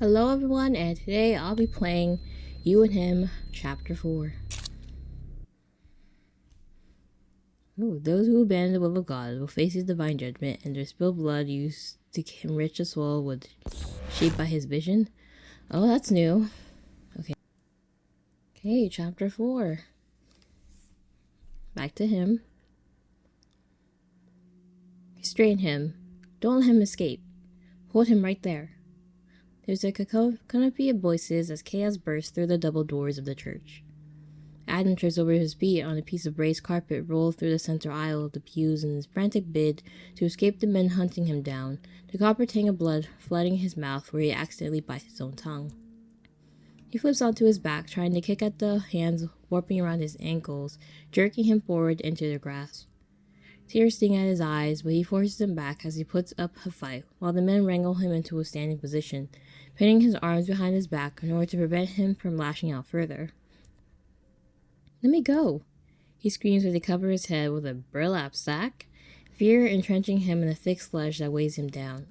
Hello everyone, and today I'll be playing You and Him, Chapter 4. Ooh, those who abandon the will of God will face his divine judgment, and their spilled blood used to enrich the soul would shaped by his vision. Oh, that's new. Okay, Chapter 4. Back to him. Restrain him. Don't let him escape. Hold him right there. There's a canopy of voices as chaos bursts through the double doors of the church. Adam trips over his feet on a piece of raised carpet rolled through the center aisle of the pews in his frantic bid to escape the men hunting him down, the copper tang of blood flooding his mouth where he accidentally bites his own tongue. He flips onto his back, trying to kick at the hands warping around his ankles, jerking him forward into the grass. Tears sting at his eyes, but he forces them back as he puts up a fight, while the men wrangle him into a standing position, pinning his arms behind his back in order to prevent him from lashing out further. "Let me go," he screams as they cover his head with a burlap sack, fear entrenching him in the thick sludge that weighs him down.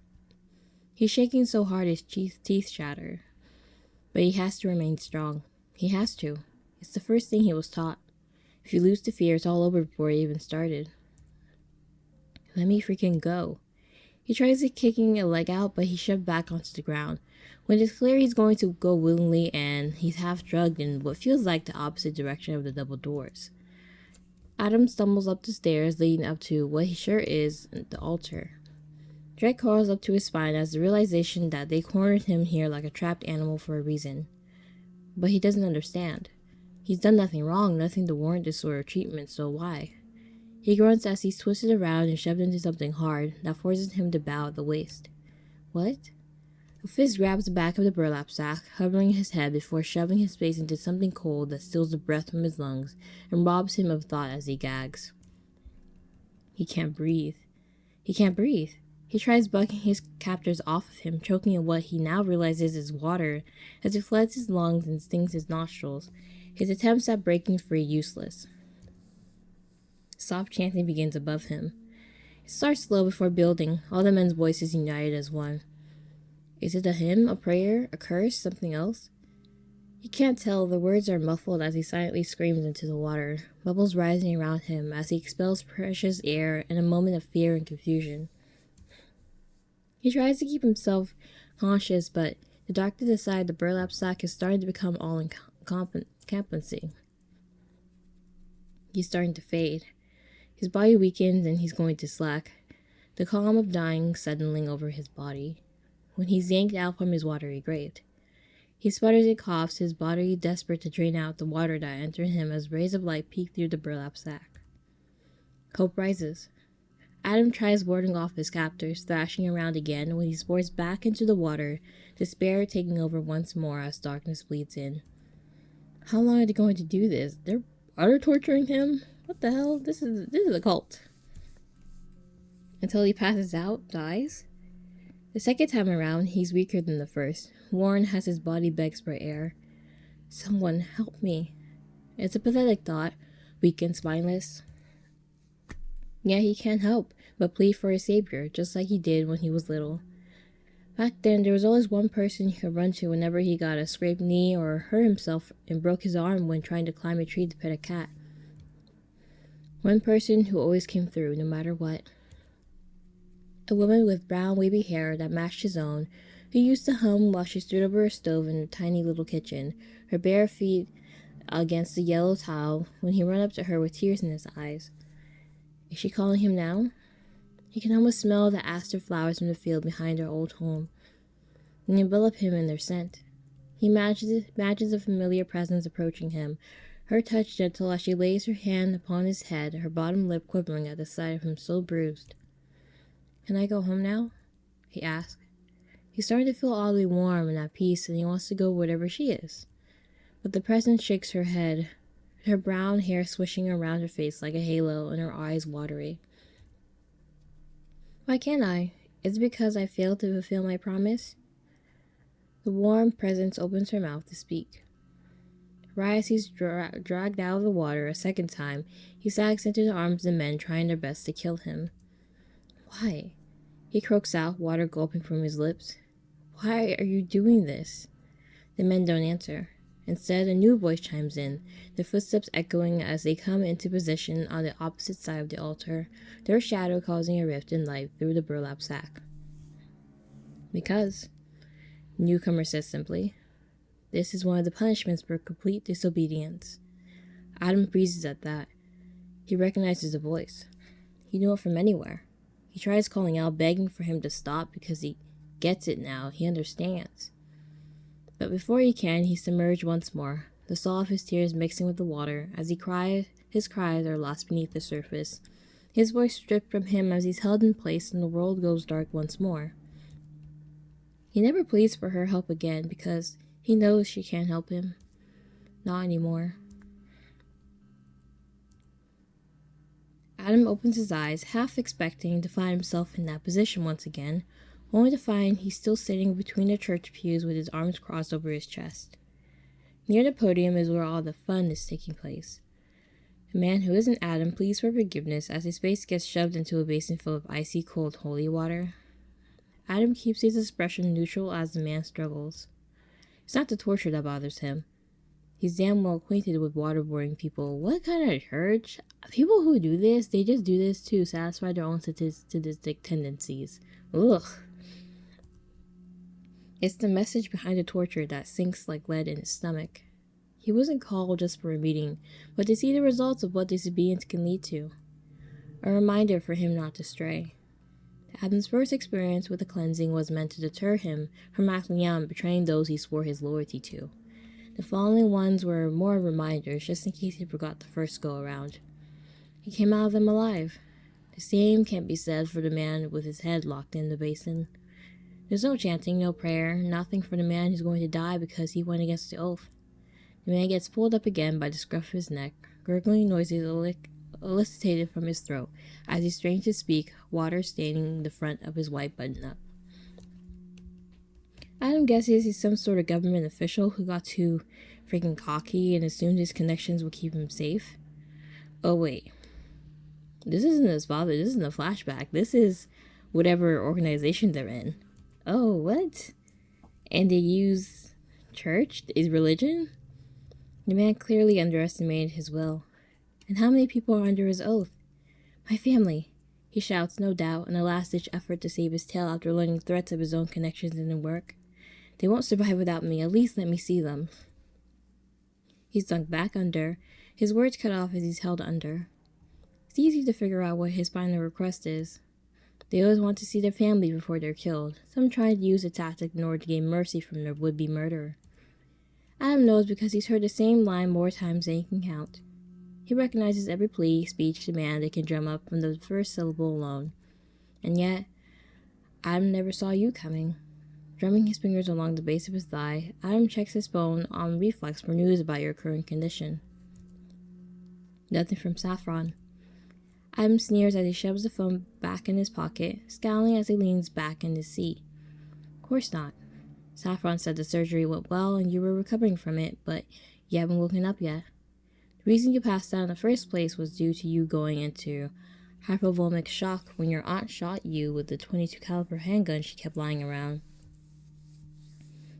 He's shaking so hard his teeth shatter, but he has to remain strong. He has to. It's the first thing he was taught. If you lose to fear, it's all over before it even started. Let me freaking go. He tries kicking a leg out, but he's shoved back onto the ground. When it's clear he's going to go willingly, and he's half drugged in what feels like the opposite direction of the double doors. Adam stumbles up the stairs leading up to what he sure is the altar. Dread crawls up to his spine as the realization that they cornered him here like a trapped animal for a reason. But he doesn't understand. He's done nothing wrong, nothing to warrant this sort of treatment, so why? He grunts as he's twisted around and shoved into something hard that forces him to bow at the waist. What? A fist grabs the back of the burlap sack, hovering his head before shoving his face into something cold that steals the breath from his lungs and robs him of thought as he gags. He can't breathe. He can't breathe. He tries bucking his captors off of him, choking on what he now realizes is water as it floods his lungs and stings his nostrils, his attempts at breaking free useless. Soft chanting begins above him. It starts slow before building, all the men's voices united as one. Is it a hymn, a prayer, a curse, something else? He can't tell. The words are muffled as he silently screams into the water, bubbles rising around him as he expels precious air in a moment of fear and confusion. He tries to keep himself conscious, but the doctor decides the burlap sack is starting to become all-encompassing. He's starting to fade. His body weakens and he's going to slack, the calm of dying settling over his body, when he's yanked out from his watery grave. He sputters and coughs, his body desperate to drain out the water that entered him as rays of light peek through the burlap sack. Hope rises. Adam tries warding off his captors, thrashing around again when he spores back into the water, despair taking over once more as darkness bleeds in. How long are they going to do this? They're utter torturing him? What the hell? This is a cult. Until he passes out, dies? The second time around, he's weaker than the first, worn as his body begs for air. Someone help me. It's a pathetic thought, weak and spineless. Yet he can't help but plead for a savior, just like he did when he was little. Back then, there was always one person he could run to whenever he got a scraped knee or hurt himself and broke his arm when trying to climb a tree to pet a cat. One person who always came through, no matter what. A woman with brown, wavy hair that matched his own, who used to hum while she stood over a stove in a tiny little kitchen, her bare feet against the yellow tile when he ran up to her with tears in his eyes. Is she calling him now? He can almost smell the aster flowers from the field behind their old home, and envelop him in their scent. He imagines a familiar presence approaching him, her touch gentle as she lays her hand upon his head, her bottom lip quivering at the sight of him so bruised. Can I go home now? He asks. He's starting to feel oddly warm and at peace, and he wants to go wherever she is. But the presence shakes her head, her brown hair swishing around her face like a halo and her eyes watery. Why can't I? Is it because I failed to fulfill my promise? The warm presence opens her mouth to speak. Right as he's dragged out of the water a second time, he sags into the arms of the men trying their best to kill him. Why? He croaks out, water gulping from his lips. Why are you doing this? The men don't answer. Instead, a new voice chimes in, their footsteps echoing as they come into position on the opposite side of the altar, their shadow causing a rift in light through the burlap sack. Because, the newcomer says simply, this is one of the punishments for complete disobedience. Adam freezes at that. He recognizes the voice. He knew it from anywhere. He tries calling out, begging for him to stop because he gets it now. He understands. But before he can, he's submerged once more, the salt of his tears mixing with the water. As his cries are lost beneath the surface. His voice stripped from him as he's held in place and the world goes dark once more. He never pleads for her help again because he knows she can't help him. Not anymore. Adam opens his eyes, half expecting to find himself in that position once again, only to find he's still sitting between the church pews with his arms crossed over his chest. Near the podium is where all the fun is taking place. The man who isn't Adam pleads for forgiveness as his face gets shoved into a basin full of icy cold holy water. Adam keeps his expression neutral as the man struggles. It's not the torture that bothers him. He's damn well acquainted with waterboarding people. What kind of church? People who do this, they just do this to satisfy their own sadistic tendencies. Ugh. It's the message behind the torture that sinks like lead in his stomach. He wasn't called just for a meeting, but to see the results of what disobedience can lead to. A reminder for him not to stray. Adam's first experience with the cleansing was meant to deter him from acting out and betraying those he swore his loyalty to. The following ones were more reminders, just in case he forgot the first go-around. He came out of them alive. The same can't be said for the man with his head locked in the basin. There's no chanting, no prayer, nothing for the man who's going to die because he went against the oath. The man gets pulled up again by the scruff of his neck, gurgling noises elicited from his throat as he strains to speak, water staining the front of his white button-up. Adam guesses he's some sort of government official who got too freaking cocky and assumed his connections would keep him safe. Oh wait, this isn't his father, this isn't a flashback, this is whatever organization they're in. Oh, what? And they use church? Is religion? The man clearly underestimated his will. And how many people are under his oath? My family, he shouts, no doubt, in a last-ditch effort to save his tail after learning threats of his own connections in work. They won't survive without me, at least let me see them. He's sunk back under, his words cut off as he's held under. It's easy to figure out what his final request is. They always want to see their family before they're killed. Some try to use the tactic in order to gain mercy from their would-be murderer. Adam knows because he's heard the same line more times than he can count. He recognizes every plea, speech, demand they can drum up from the first syllable alone. And yet, Adam never saw you coming. Drumming his fingers along the base of his thigh, Adam checks his phone on reflex for news about your current condition. Nothing from Saffron. Adam sneers as he shoves the phone back in his pocket, scowling as he leans back in his seat. Of course not. Saffron said the surgery went well and you were recovering from it, but you haven't woken up yet. The reason you passed out in the first place was due to you going into hypovolemic shock when your aunt shot you with the .22 caliber handgun she kept lying around.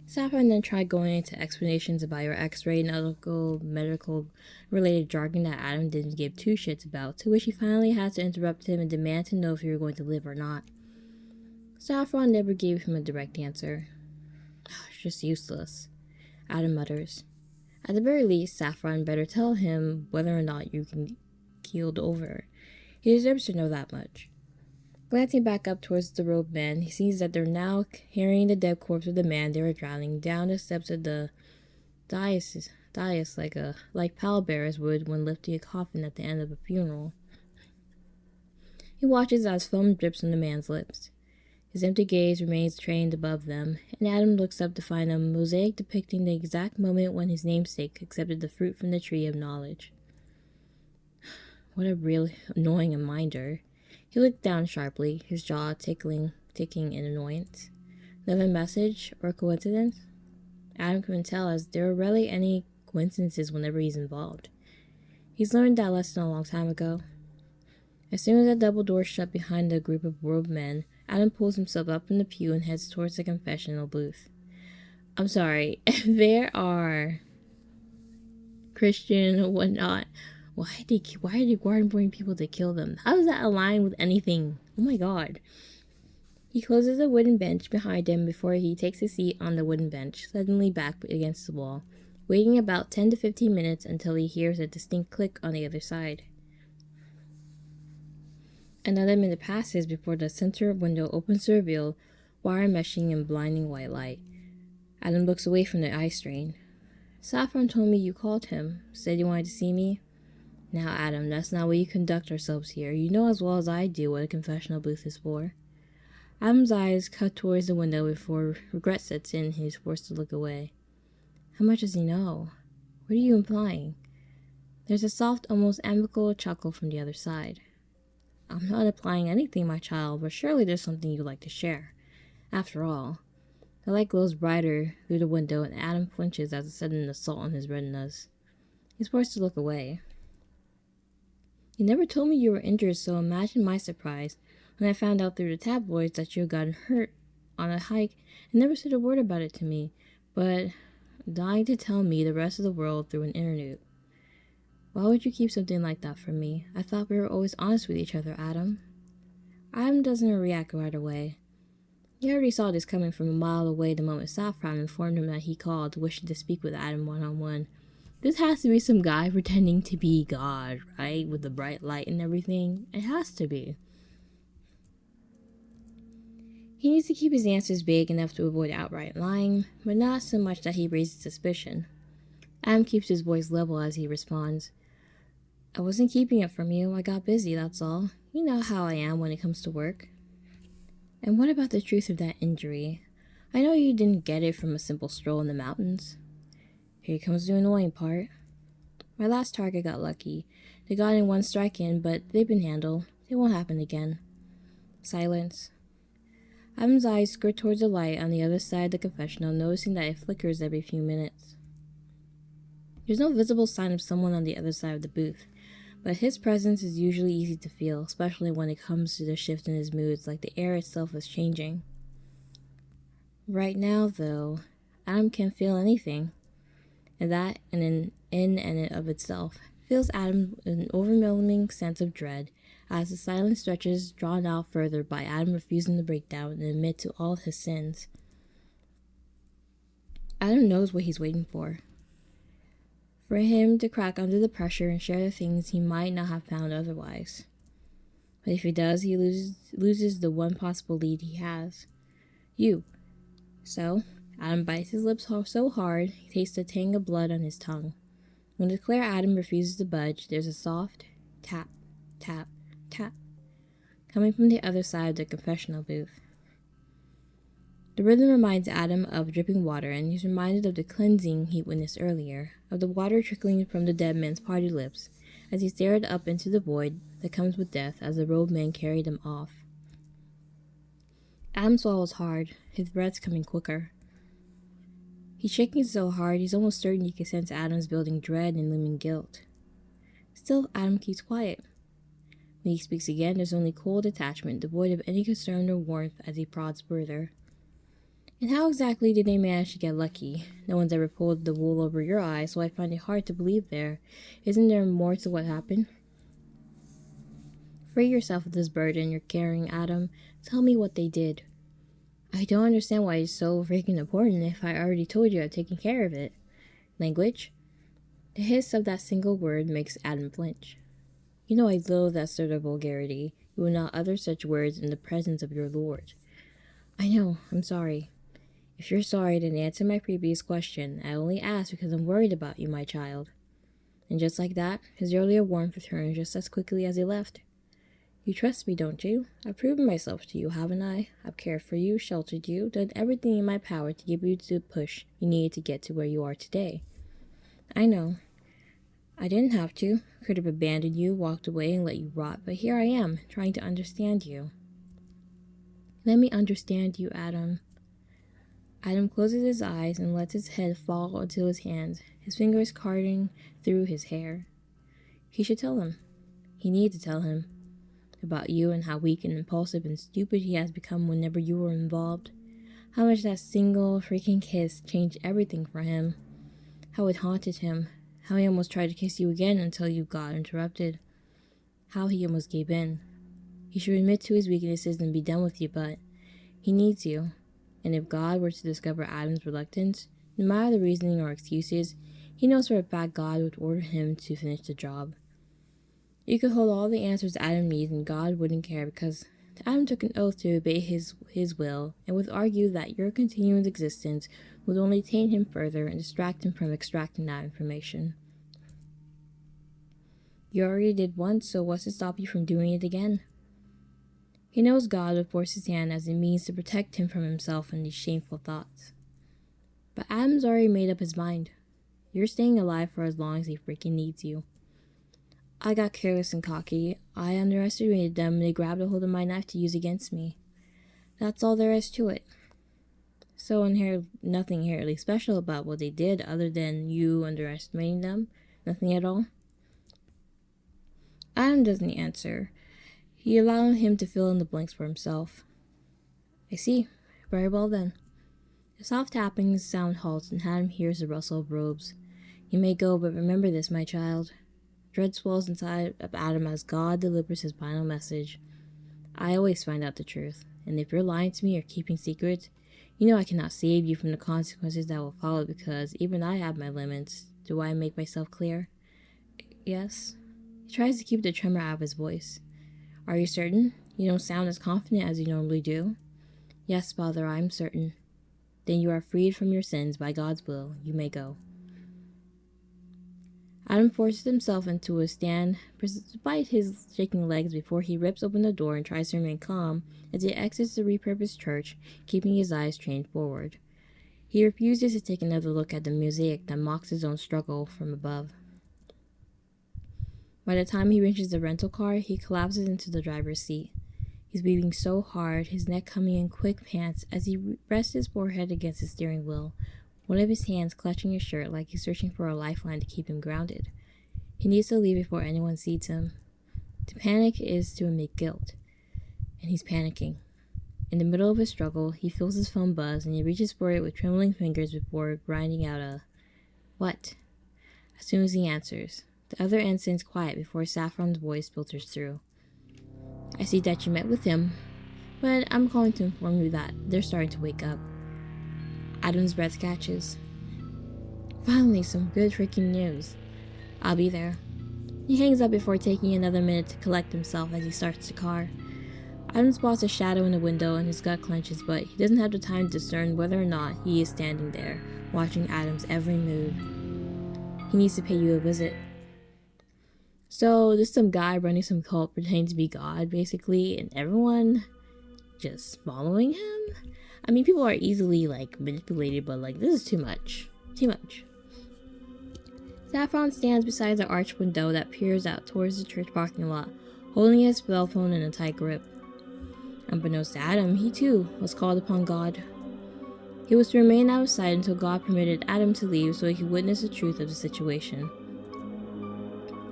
Saffron then tried going into explanations about your x-ray and medical-related jargon that Adam didn't give two shits about, to which he finally had to interrupt him and demand to know if you were going to live or not. Saffron never gave him a direct answer. It's just useless, Adam mutters. At the very least, Saffron better tell him whether or not you can keeled over. He deserves to know that much. Glancing back up towards the robed men, he sees that they're now carrying the dead corpse of the man they were drowning down the steps of the dais like pallbearers would when lifting a coffin at the end of a funeral. He watches as foam drips from the man's lips. His empty gaze remains trained above them, and Adam looks up to find a mosaic depicting the exact moment when his namesake accepted the fruit from the tree of knowledge. What a real annoying reminder. He looked down sharply, his jaw ticking in annoyance. Another message or coincidence? Adam couldn't tell, as there are rarely any coincidences whenever he's involved. He's learned that lesson a long time ago. As soon as the double door shut behind the group of robed men, Adam pulls himself up from the pew and heads towards the confessional booth. I'm sorry, there are Christian or whatnot. Why are they bring people to kill them? How does that align with anything? Oh my god. He closes a wooden bench behind him before he takes a seat on the wooden bench, suddenly back against the wall, waiting about 10 to 15 minutes until he hears a distinct click on the other side. Another minute passes before the center window opens to reveal wire meshing and blinding white light. Adam looks away from the eye strain. Saffron told me you called him, said you wanted to see me. Now, Adam, that's not the way you conduct ourselves here. You know as well as I do what a confessional booth is for. Adam's eyes cut towards the window before regret sets in and he's forced to look away. How much does he know? What are you implying? There's a soft, almost amicable chuckle from the other side. I'm not implying anything, my child, but surely there's something you'd like to share. After all, the light glows brighter through the window and Adam flinches as a sudden assault on his retinas. He's forced to look away. You never told me you were injured, so imagine my surprise when I found out through the tabloids that you had gotten hurt on a hike and never said a word about it to me, but dying to tell me the rest of the world through an interlude. Why would you keep something like that from me? I thought we were always honest with each other, Adam. Adam doesn't react right away. He already saw this coming from a mile away the moment Saffron informed him that he called, wishing to speak with Adam one-on-one. This has to be some guy pretending to be God, right? With the bright light and everything. It has to be. He needs to keep his answers vague enough to avoid outright lying, but not so much that he raises suspicion. Adam keeps his voice level as he responds. I wasn't keeping it from you. I got busy, that's all. You know how I am when it comes to work. And what about the truth of that injury? I know you didn't get it from a simple stroll in the mountains. Here comes the annoying part. My last target got lucky. They got in one strike in, but they've been handled. It won't happen again. Silence. Adam's eyes skirt towards the light on the other side of the confessional, noticing that it flickers every few minutes. There's no visible sign of someone on the other side of the booth, but his presence is usually easy to feel, especially when it comes to the shift in his moods, like the air itself is changing. Right now, though, Adam can't feel anything, and that, in and of itself, fills Adam with an overwhelming sense of dread, as the silence stretches, drawn out further by Adam refusing to break down and admit to all his sins. Adam knows what he's waiting for him to crack under the pressure and share the things he might not have found otherwise. But if he does, he loses the one possible lead he has. You. So, Adam bites his lips so hard, he tastes the tang of blood on his tongue. When the clear Adam refuses to budge, there's a soft tap, tap, tap, coming from the other side of the confessional booth. The rhythm reminds Adam of dripping water, and he's reminded of the cleansing he witnessed earlier, of the water trickling from the dead man's parted lips, as he stared up into the void that comes with death as the robed man carried him off. Adam swallows hard, his breath's coming quicker. He's shaking so hard, he's almost certain he can sense Adam's building dread and looming guilt. Still, Adam keeps quiet. When he speaks again, there's only cold detachment, devoid of any concern or warmth as he prods further. And how exactly did they manage to get lucky? No one's ever pulled the wool over your eyes, so I find it hard to believe there. Isn't there more to what happened? Free yourself of this burden you're carrying, Adam. Tell me what they did. I don't understand why it's so freaking important if I already told you I've taken care of it. Language? The hiss of that single word makes Adam flinch. You know I loathe that sort of vulgarity. You will not utter such words in the presence of your lord. I know, I'm sorry. If you're sorry, then answer my previous question. I only ask because I'm worried about you, my child. And just like that, his earlier warmth returned just as quickly as he left. You trust me, don't you? I've proven myself to you, haven't I? I've cared for you, sheltered you, done everything in my power to give you the push you needed to get to where you are today. I know. I didn't have to. Could have abandoned you, walked away, and let you rot, but here I am, trying to understand you. Let me understand you, Adam. Adam closes his eyes and lets his head fall onto his hands, his fingers carding through his hair. He should tell him. He needed to tell him. about you and how weak and impulsive and stupid he has become whenever you were involved. How much that single freaking kiss changed everything for him. How it haunted him. How he almost tried to kiss you again until you got interrupted. How he almost gave in. He should admit to his weaknesses and be done with you, but he needs you. And if God were to discover Adam's reluctance, no matter the reasoning or excuses, he knows for a fact God would order him to finish the job. You could hold all the answers Adam needs and God wouldn't care because Adam took an oath to obey his will and would argue that your continued existence would only taint him further and distract him from extracting that information. You already did once, so what's to stop you from doing it again? He knows God would force his hand as a means to protect him from himself and these shameful thoughts. But Adam's already made up his mind. You're staying alive for as long as he freaking needs you. I got careless and cocky. I underestimated them and they grabbed a hold of my knife to use against me. That's all there is to it. So nothing inherently special about what they did other than you underestimating them. Nothing at all. Adam doesn't answer. He allowed him to fill in the blanks for himself. I see. Very well then. The soft tapping sound halts and Adam hears the rustle of robes. You may go, but remember this, my child. Dread swells inside of Adam as God delivers his final message. I always find out the truth, and if you're lying to me or keeping secrets, you know I cannot save you from the consequences that will follow because even I have my limits. Do I make myself clear? Yes. He tries to keep the tremor out of his voice. Are you certain? You don't sound as confident as you normally do. Yes, Father, I am certain. Then you are freed from your sins by God's will. You may go. Adam forces himself into a stand despite his shaking legs before he rips open the door and tries to remain calm as he exits the repurposed church, keeping his eyes trained forward. He refuses to take another look at the mosaic that mocks his own struggle from above. By the time he reaches the rental car, he collapses into the driver's seat. He's breathing so hard, his neck coming in quick pants as he rests his forehead against the steering wheel, one of his hands clutching his shirt like he's searching for a lifeline to keep him grounded. He needs to leave before anyone sees him. To panic is to admit guilt, and he's panicking. In the middle of his struggle, he feels his phone buzz and he reaches for it with trembling fingers before grinding out a, "What?" as soon as he answers. The other end stands quiet before Saffron's voice filters through. I see that you met with him, but I'm calling to inform you that they're starting to wake up. Adam's breath catches. Finally, some good freaking news. I'll be there. He hangs up before taking another minute to collect himself as he starts the car. Adam spots a shadow in the window and his gut clenches, but he doesn't have the time to discern whether or not he is standing there, watching Adam's every move. He needs to pay you a visit. So, there's some guy running some cult pretending to be God, basically, and everyone just following him? I mean, people are easily, manipulated, but, this is too much. Too much. Saffron stands beside the arched window that peers out towards the church parking lot, holding his cell phone in a tight grip. Unbeknownst to Adam, he too was called upon God. He was to remain out of sight until God permitted Adam to leave so he could witness the truth of the situation.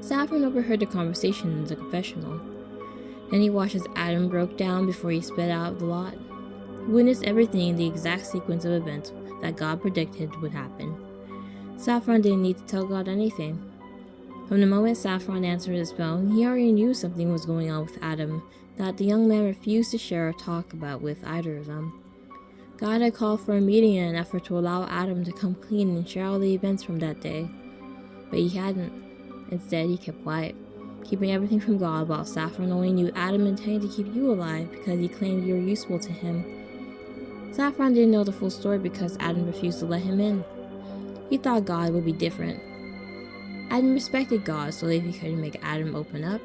Saffron overheard the conversation in the confessional. Then he watched as Adam broke down before he sped out of the lot. He witnessed everything in the exact sequence of events that God predicted would happen. Saffron didn't need to tell God anything. From the moment Saffron answered his phone, he already knew something was going on with Adam that the young man refused to share or talk about with either of them. God had called for a meeting in an effort to allow Adam to come clean and share all the events from that day. But he hadn't. Instead, he kept quiet, keeping everything from God while Saffron only knew Adam intended to keep you alive because he claimed you were useful to him. Saffron didn't know the full story because Adam refused to let him in. He thought God would be different. Adam respected God, so if he couldn't make Adam open up,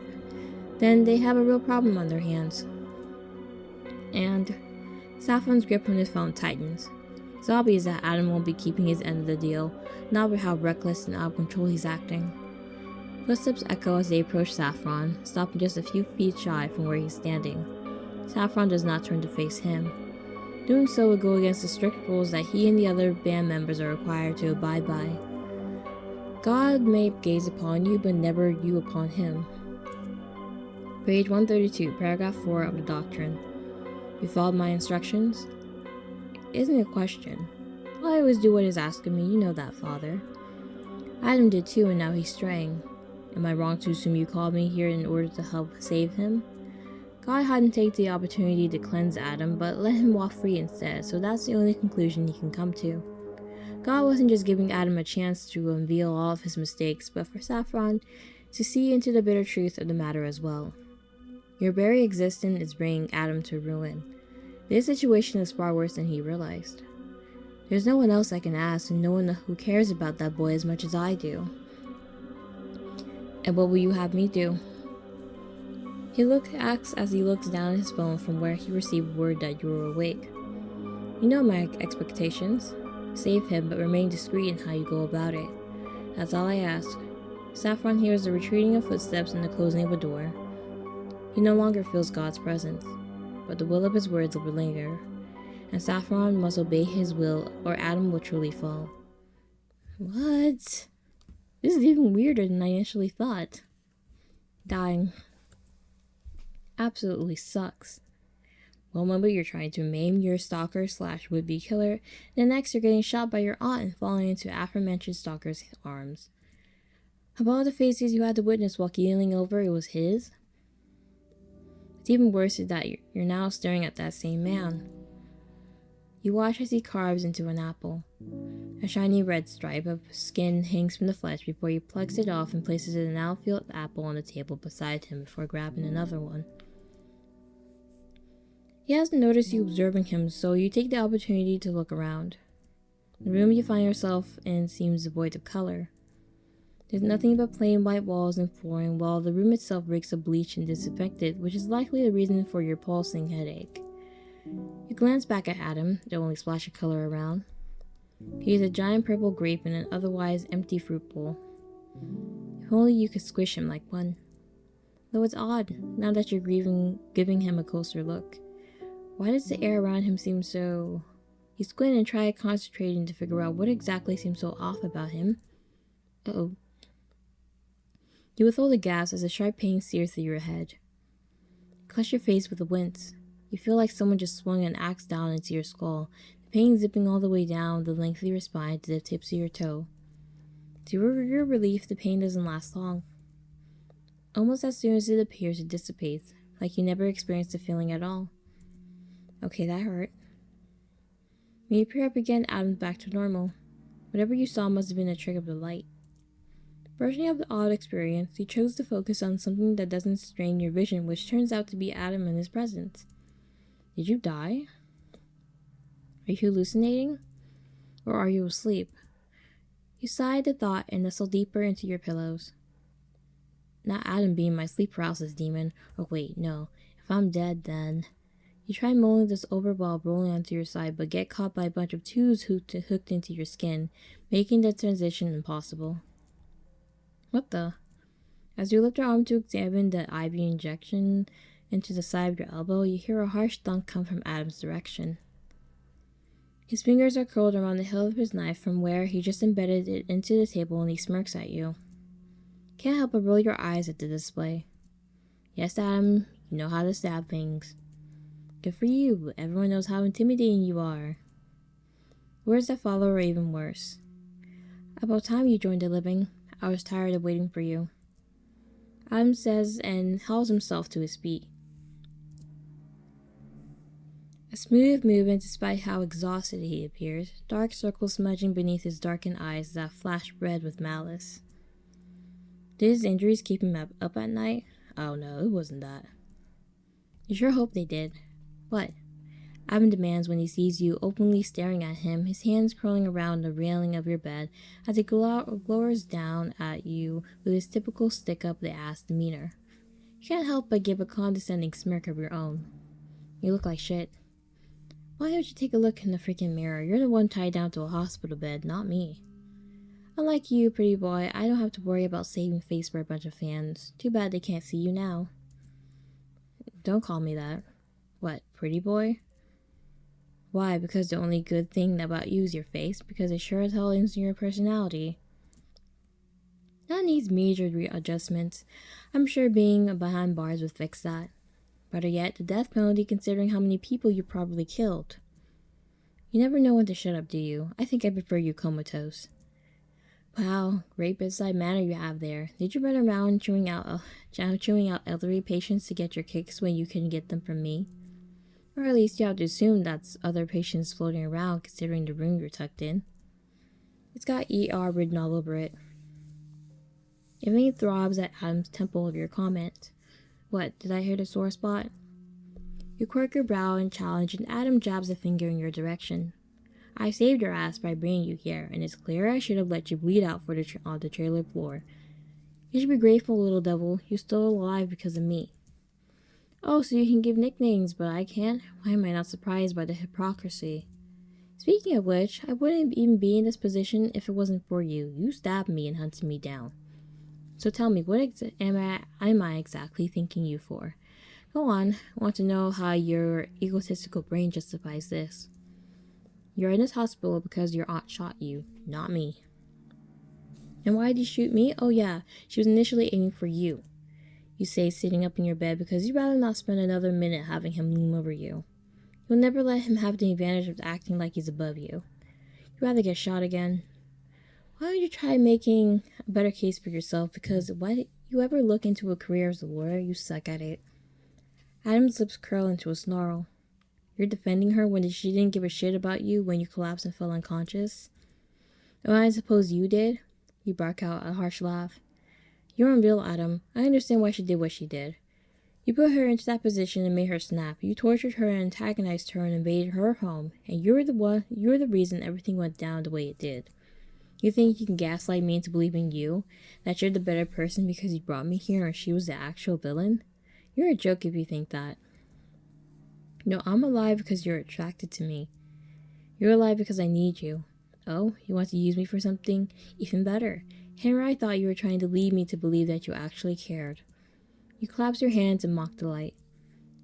then they have a real problem on their hands. And Saffron's grip on his phone tightens. It's obvious that Adam won't be keeping his end of the deal, not with how reckless and out of control he's acting. Footsteps echo as they approach Saffron, stopping just a few feet shy from where he's standing. Saffron does not turn to face him. Doing so would go against the strict rules that he and the other band members are required to abide by. God may gaze upon you, but never you upon him. Page 132, paragraph 4 of the doctrine. You followed my instructions? Isn't a question. I always do what is asked of me, you know that, Father. Adam did too, and now he's straying. Am I wrong to assume you called me here in order to help save him? God hadn't taken the opportunity to cleanse Adam, but let him walk free instead, so that's the only conclusion you can come to. God wasn't just giving Adam a chance to unveil all of his mistakes, but for Saffron to see into the bitter truth of the matter as well. Your very existence is bringing Adam to ruin. This situation is far worse than he realized. There's no one else I can ask, and no one who cares about that boy as much as I do. And what will you have me do? He acts as he looks down at his phone from where he received word that you were awake. You know my expectations. Save him, but remain discreet in how you go about it. That's all I ask. Saffron hears the retreating of footsteps and the closing of a door. He no longer feels God's presence, but the will of his words will linger, and Saffron must obey his will or Adam will truly fall. What? This is even weirder than I initially thought. Dying absolutely sucks. One moment you're trying to maim your stalker / would-be killer, the next you're getting shot by your aunt and falling into aforementioned stalker's arms. Of all the faces you had to witness while keeling over, it was his. What's even worse is that you're now staring at that same man. You watch as he carves into an apple. A shiny red stripe of skin hangs from the flesh before he plucks it off and places an now-filled apple on the table beside him before grabbing another one. He hasn't noticed you observing him, so you take the opportunity to look around. The room you find yourself in seems devoid of color. There's nothing but plain white walls and flooring, while the room itself reeks of bleach and disinfected, which is likely the reason for your pulsing headache. You glance back at Adam, the only splash of color around. He is a giant purple grape in an otherwise empty fruit bowl. If only you could squish him like one. Though it's odd, now that you're giving him a closer look. Why does the air around him seem so... You squint and try concentrating to figure out what exactly seems so off about him. Uh-oh. You withhold a gasp as a sharp pain sears through your head. You clutch your face with a wince. You feel like someone just swung an axe down into your skull, the pain zipping all the way down the length of your spine to the tips of your toe. To your relief, the pain doesn't last long. Almost as soon as it appears, it dissipates, like you never experienced the feeling at all. Okay, that hurt. When you peer up again, Adam's back to normal. Whatever you saw must have been a trick of the light. Brushing up the odd experience, you chose to focus on something that doesn't strain your vision, which turns out to be Adam and his presence. Did you die? Are you hallucinating? Or are you asleep? You sigh at the thought and nestle deeper into your pillows. Not Adam being my sleep paralysis demon. Oh wait, no. If I'm dead, then... You try mulling this over while rolling onto your side, but get caught by a bunch of tubes hooked into your skin, making the transition impossible. What the? As you lift your arm to examine the IV injection into the side of your elbow, you hear a harsh thunk come from Adam's direction. His fingers are curled around the hilt of his knife from where he just embedded it into the table, and he smirks at you. Can't help but roll your eyes at the display. Yes, Adam, you know how to stab things. Good for you, everyone knows how intimidating you are. Words that follow are even worse. About time you joined the living. I was tired of waiting for you. Adam says and hauls himself to his feet. A smooth movement despite how exhausted he appears, dark circles smudging beneath his darkened eyes that flash red with malice. Did his injuries keep him up at night? Oh no, it wasn't that. You sure hope they did. What? Adam demands when he sees you openly staring at him, his hands curling around the railing of your bed as he glowers down at you with his typical stick-up-the-ass demeanor. You can't help but give a condescending smirk of your own. You look like shit. Why don't you take a look in the freaking mirror? You're the one tied down to a hospital bed, not me. Unlike you, pretty boy, I don't have to worry about saving face for a bunch of fans. Too bad they can't see you now. Don't call me that. What, pretty boy? Why? Because the only good thing about you is your face? Because it sure as hell isn't your personality. That needs major readjustments. I'm sure being behind bars would fix that. Better yet, the death penalty considering how many people you probably killed. You never know when to shut up, do you? I think I prefer you comatose. Wow, great bedside manner you have there. Did you run around chewing out elderly patients to get your kicks when you couldn't get them from me? Or at least you have to assume that's other patients floating around considering the room you're tucked in. It's got ER written all over it. Emily throbs at Adam's temple of your comment. What, did I hit a sore spot? You quirk your brow in challenge and Adam jabs a finger in your direction. I saved your ass by bringing you here, and it's clear I should have let you bleed out on the trailer floor. You should be grateful, little devil. You're still alive because of me. Oh, so you can give nicknames, but I can't? Why am I not surprised by the hypocrisy? Speaking of which, I wouldn't even be in this position if it wasn't for you. You stabbed me and hunted me down. So tell me, what am I exactly thanking you for? Go on, I want to know how your egotistical brain justifies this. You're in this hospital because your aunt shot you, not me. And why did you shoot me? Oh yeah, she was initially aiming for you. You say sitting up in your bed because you'd rather not spend another minute having him loom over you. You'll never let him have the advantage of acting like he's above you. You'd rather get shot again. Why don't you try making a better case for yourself? Because why did you ever look into a career as a lawyer? You suck at it. Adam's lips curl into a snarl. You're defending her when she didn't give a shit about you when you collapsed and fell unconscious? Oh, I suppose you did? You bark out a harsh laugh. You're unreal, Adam. I understand why she did what she did. You put her into that position and made her snap. You tortured her and antagonized her and invaded her home, and you're the reason everything went down the way it did. You think you can gaslight me into believing you? That you're the better person because you brought me here and she was the actual villain? You're a joke if you think that. No, I'm alive because you're attracted to me. You're alive because I need you. Oh, you want to use me for something even better. Henry, I thought you were trying to lead me to believe that you actually cared. You collapse your hands in mock delight.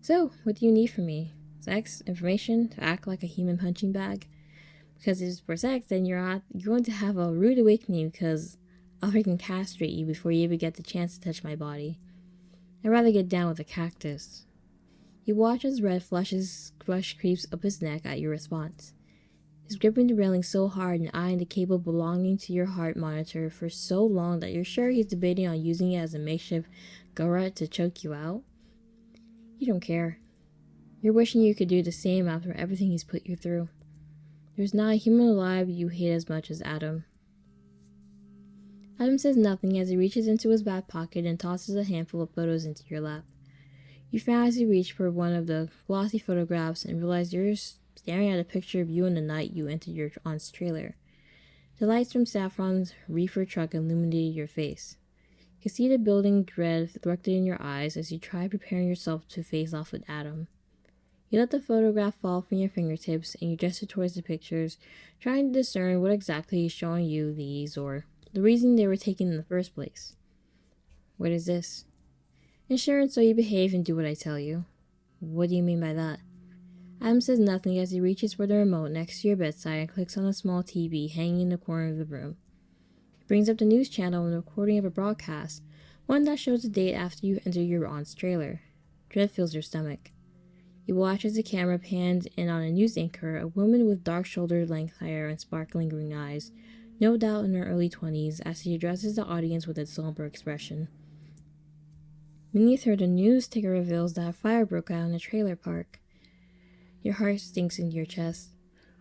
So, what do you need from me? Sex? Information? To act like a human punching bag? Because if it's for sex, then you're going to have a rude awakening because I'll freaking castrate you before you even get the chance to touch my body. I'd rather get down with a cactus. You watch as red flush creeps up his neck at your response. He's gripping the railing so hard and eyeing the cable belonging to your heart monitor for so long that you're sure he's debating on using it as a makeshift garrote to choke you out. You don't care. You're wishing you could do the same after everything he's put you through. There's not a human alive you hate as much as Adam. Adam says nothing as he reaches into his back pocket and tosses a handful of photos into your lap. You frown as you reach for one of the glossy photographs and realize you're staring at a picture of you in the night you entered your aunt's trailer. The lights from Saffron's reefer truck illuminated your face. You can see the building dread reflected in your eyes as you try preparing yourself to face off with Adam. You let the photograph fall from your fingertips and you gesture towards the pictures, trying to discern what exactly is showing you these or the reason they were taken in the first place. What is this? Insurance, so you behave and do what I tell you. What do you mean by that? Adam says nothing as he reaches for the remote next to your bedside and clicks on a small TV hanging in the corner of the room. He brings up the news channel and a recording of a broadcast, one that shows the date after you enter your aunt's trailer. Dread fills your stomach. You watch as the camera pans in on a news anchor, a woman with dark shoulder-length hair and sparkling green eyes, no doubt in her early 20s, as she addresses the audience with a somber expression. Beneath her, the news ticker reveals that a fire broke out in a trailer park. Your heart sinks into your chest.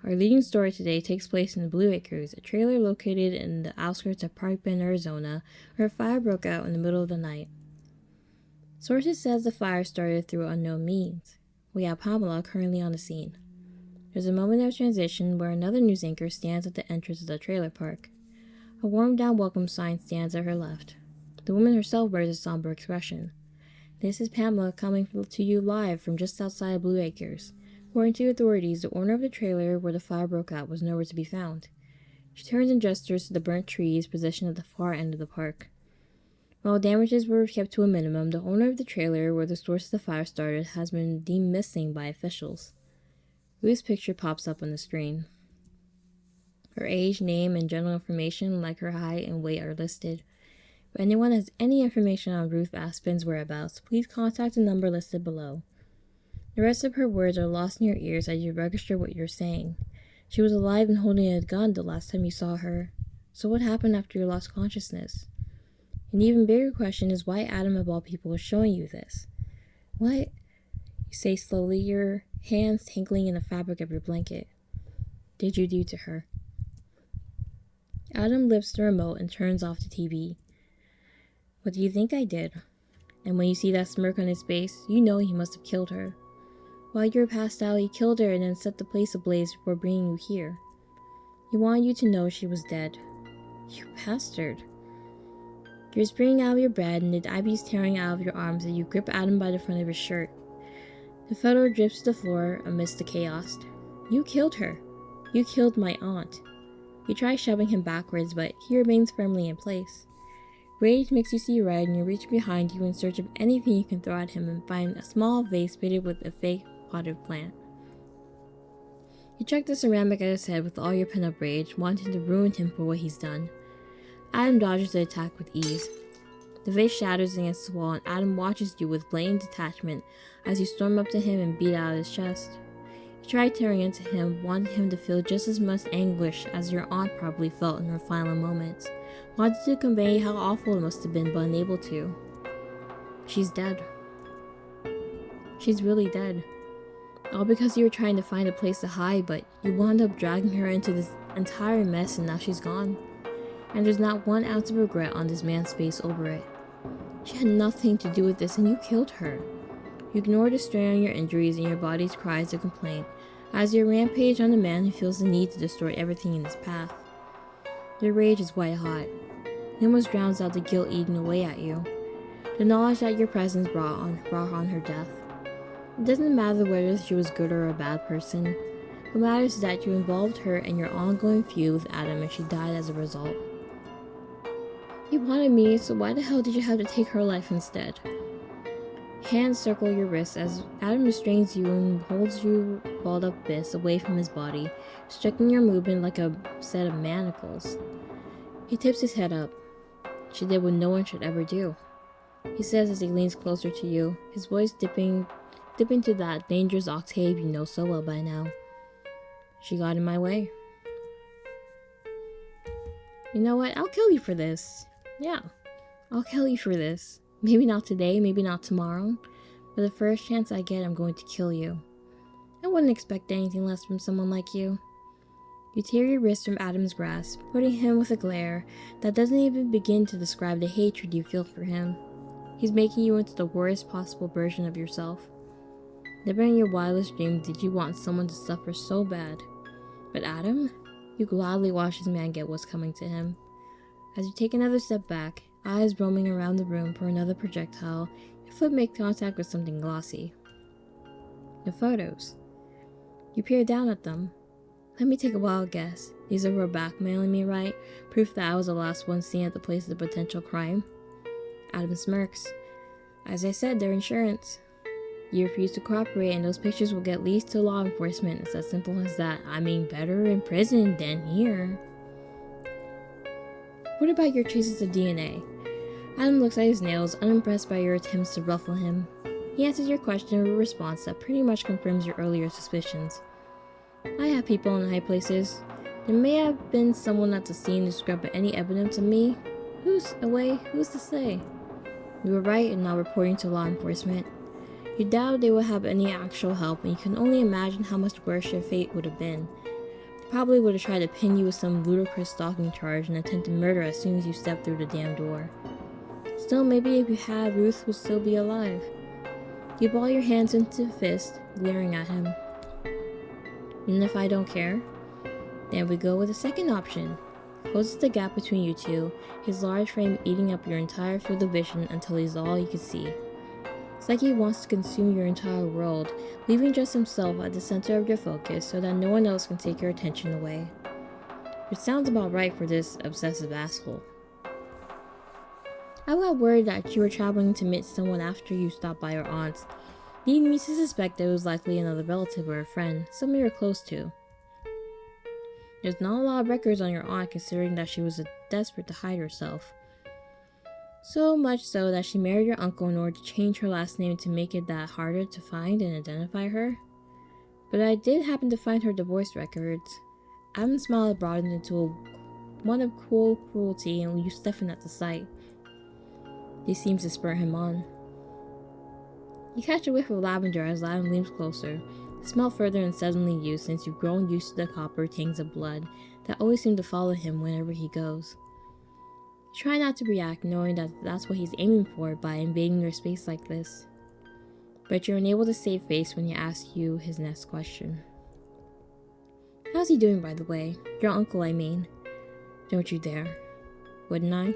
Our leading story today takes place in the Blue Acres, a trailer located in the outskirts of Park Bend, Arizona, where a fire broke out in the middle of the night. Sources says the fire started through unknown means. We have Pamela currently on the scene. There's a moment of transition where another news anchor stands at the entrance of the trailer park. A warm-down welcome sign stands at her left. The woman herself wears a somber expression. This is Pamela coming to you live from just outside Blue Acres. According to authorities, the owner of the trailer where the fire broke out was nowhere to be found. She turns and gestures to the burnt trees positioned at the far end of the park. While damages were kept to a minimum, the owner of the trailer where the source of the fire started has been deemed missing by officials. Ruth's picture pops up on the screen. Her age, name, and general information like her height and weight are listed. If anyone has any information on Ruth Aspen's whereabouts, please contact the number listed below. The rest of her words are lost in your ears as you register what you're saying. She was alive and holding a gun the last time you saw her. So what happened after you lost consciousness? An even bigger question is why Adam of all people is showing you this. What? You say slowly, your hands tingling in the fabric of your blanket. Did you do to her? Adam lifts the remote and turns off the TV. What do you think I did? And when you see that smirk on his face, you know he must have killed her. While you were passed out, he killed her and then set the place ablaze before bringing you here. He wanted you to know she was dead. You bastard. You're springing out of your bed and the IV's tearing out of your arms as you grip Adam by the front of his shirt. The photo drips to the floor amidst the chaos. You killed her. You killed my aunt. You try shoving him backwards, but he remains firmly in place. Rage makes you see red and you reach behind you in search of anything you can throw at him and find a small vase fitted with a fake potted plant. You check the ceramic at his head with all your pent-up rage, wanting to ruin him for what he's done. Adam dodges the attack with ease. The vase shatters against the wall and Adam watches you with blatant detachment as you storm up to him and beat out of his chest. You try tearing into him, wanting him to feel just as much anguish as your aunt probably felt in her final moments, wanted to convey how awful it must have been but unable to. She's dead. She's really dead. All because you were trying to find a place to hide, but you wound up dragging her into this entire mess and now she's gone. And there's not 1 ounce of regret on this man's face over it. She had nothing to do with this and you killed her. You ignore the strain on your injuries and your body's cries of complaint as you rampage on the man who feels the need to destroy everything in his path. Your rage is white hot. It almost drowns out the guilt eating away at you. The knowledge that your presence brought on her death. It doesn't matter whether she was good or a bad person. What matters is that you involved her in your ongoing feud with Adam and she died as a result. You wanted me, so why the hell did you have to take her life instead? Hands circle your wrists as Adam restrains you and holds your balled up fists away from his body, striking your movement like a set of manacles. He tips his head up. She did what no one should ever do, he says as he leans closer to you, his voice dipping to that dangerous octave you know so well by now. She got in my way. You know what? I'll kill you for this. Yeah, I'll kill you for this. Maybe not today, maybe not tomorrow, but the first chance I get, I'm going to kill you. I wouldn't expect anything less from someone like you. You tear your wrist from Adam's grasp, putting him with a glare that doesn't even begin to describe the hatred you feel for him. He's making you into the worst possible version of yourself. Never in your wildest dreams did you want someone to suffer so bad. But Adam? You gladly watch this man get what's coming to him. As you take another step back, eyes roaming around the room for another projectile, your foot makes contact with something glossy. The photos. You peer down at them. Let me take a wild guess. These are her blackmailing me, right? Proof that I was the last one seen at the place of the potential crime? Adam smirks. As I said, they're insurance. You refuse to cooperate and those pictures will get leased to law enforcement. It's as simple as that. I mean, better in prison than here. What about your traces of DNA? Adam looks at his nails, unimpressed by your attempts to ruffle him. He answers your question with a response that pretty much confirms your earlier suspicions. I have people in high places. There may have been someone at the scene to scrub up any evidence of me. Who's to say? You were right in not reporting to law enforcement. You doubt they would have any actual help, and you can only imagine how much worse your fate would have been. They probably would have tried to pin you with some ludicrous stalking charge and attempted murder as soon as you stepped through the damn door. Still, maybe if you had, Ruth would still be alive. You ball your hands into a fist, glaring at him. And if I don't care? Then we go with the second option. Closes the gap between you two, his large frame eating up your entire field of vision until he's all you can see. It's like he wants to consume your entire world, leaving just himself at the center of your focus so that no one else can take your attention away. Which sounds about right for this obsessive asshole. I got word that you were traveling to meet someone after you stopped by your aunt's, leading me to suspect that it was likely another relative or a friend, someone you're close to. There's not a lot of records on your aunt considering that she was desperate to hide herself. So much so that she married your uncle in order to change her last name to make it that harder to find and identify her. But I did happen to find her divorce records. Adam's smile broadened into one of cool cruelty and you stiffened at the sight. This seems to spur him on. You catch a whiff of lavender as Adam leans closer. Smell further unsettlingly you since you've grown used to the copper tings of blood that always seem to follow him wherever he goes. You try not to react, knowing that that's what he's aiming for by invading your space like this. But you're unable to save face when he asks you his next question. How's he doing, by the way? Your uncle, I mean. Don't you dare. Wouldn't I?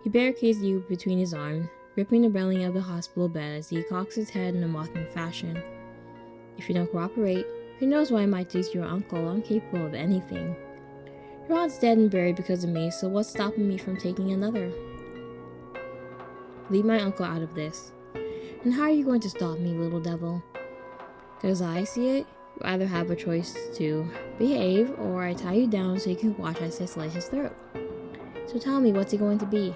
He barricades you between his arms, gripping the railing of the hospital bed as he cocks his head in a mocking fashion. If you don't cooperate, who knows why I might tease your uncle? I'm capable of anything. Your aunt's dead and buried because of me, so what's stopping me from taking another? Leave my uncle out of this. And how are you going to stop me, little devil? As I see it, you either have a choice to behave, or I tie you down so you can watch as I slit his throat. So tell me, what's it going to be?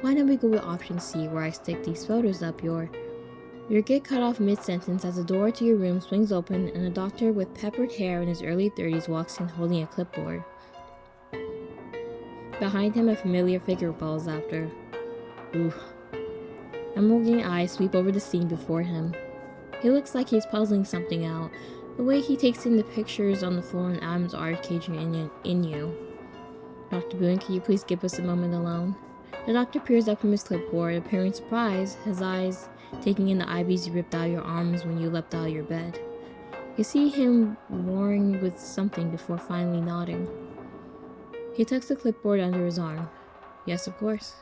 Why don't we go with option C, where I stick these photos up your get cut off mid-sentence as the door to your room swings open and a doctor with peppered hair in his early 30s walks in holding a clipboard. Behind him, a familiar figure follows after. Ooh. Emeralding eyes sweep over the scene before him. He looks like he's puzzling something out, the way he takes in the pictures on the floor in Adam's art caging in you. Dr. Boone, can you please give us a moment alone? The doctor peers up from his clipboard, appearing surprised, his eyes taking in the IVs you ripped out of your arms when you leapt out of your bed. You see him warring with something before finally nodding. He tucks the clipboard under his arm. Yes, of course.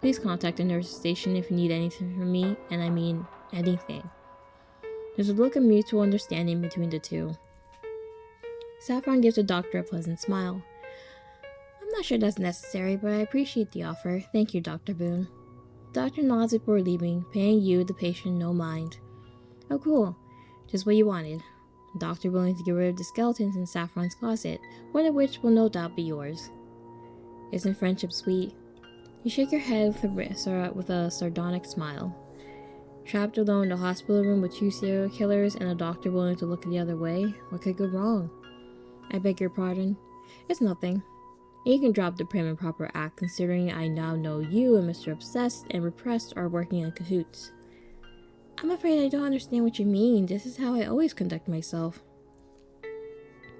Please contact the nurse station if you need anything from me, and I mean anything. There's a look of mutual understanding between the two. Saffron gives the doctor a pleasant smile. I'm not sure that's necessary, but I appreciate the offer. Thank you, Dr. Boone. The doctor nods before leaving, paying you, the patient, no mind. Oh, cool. Just what you wanted. The doctor willing to get rid of the skeletons in Saffron's closet, one of which will no doubt be yours. Isn't friendship sweet? You shake your head with a sardonic smile. Trapped alone in a hospital room with two serial killers and a doctor willing to look the other way, what could go wrong? I beg your pardon. It's nothing. You can drop the prim and proper act considering I now know you and Mr. Obsessed and Repressed are working in cahoots. I'm afraid I don't understand what you mean. This is how I always conduct myself.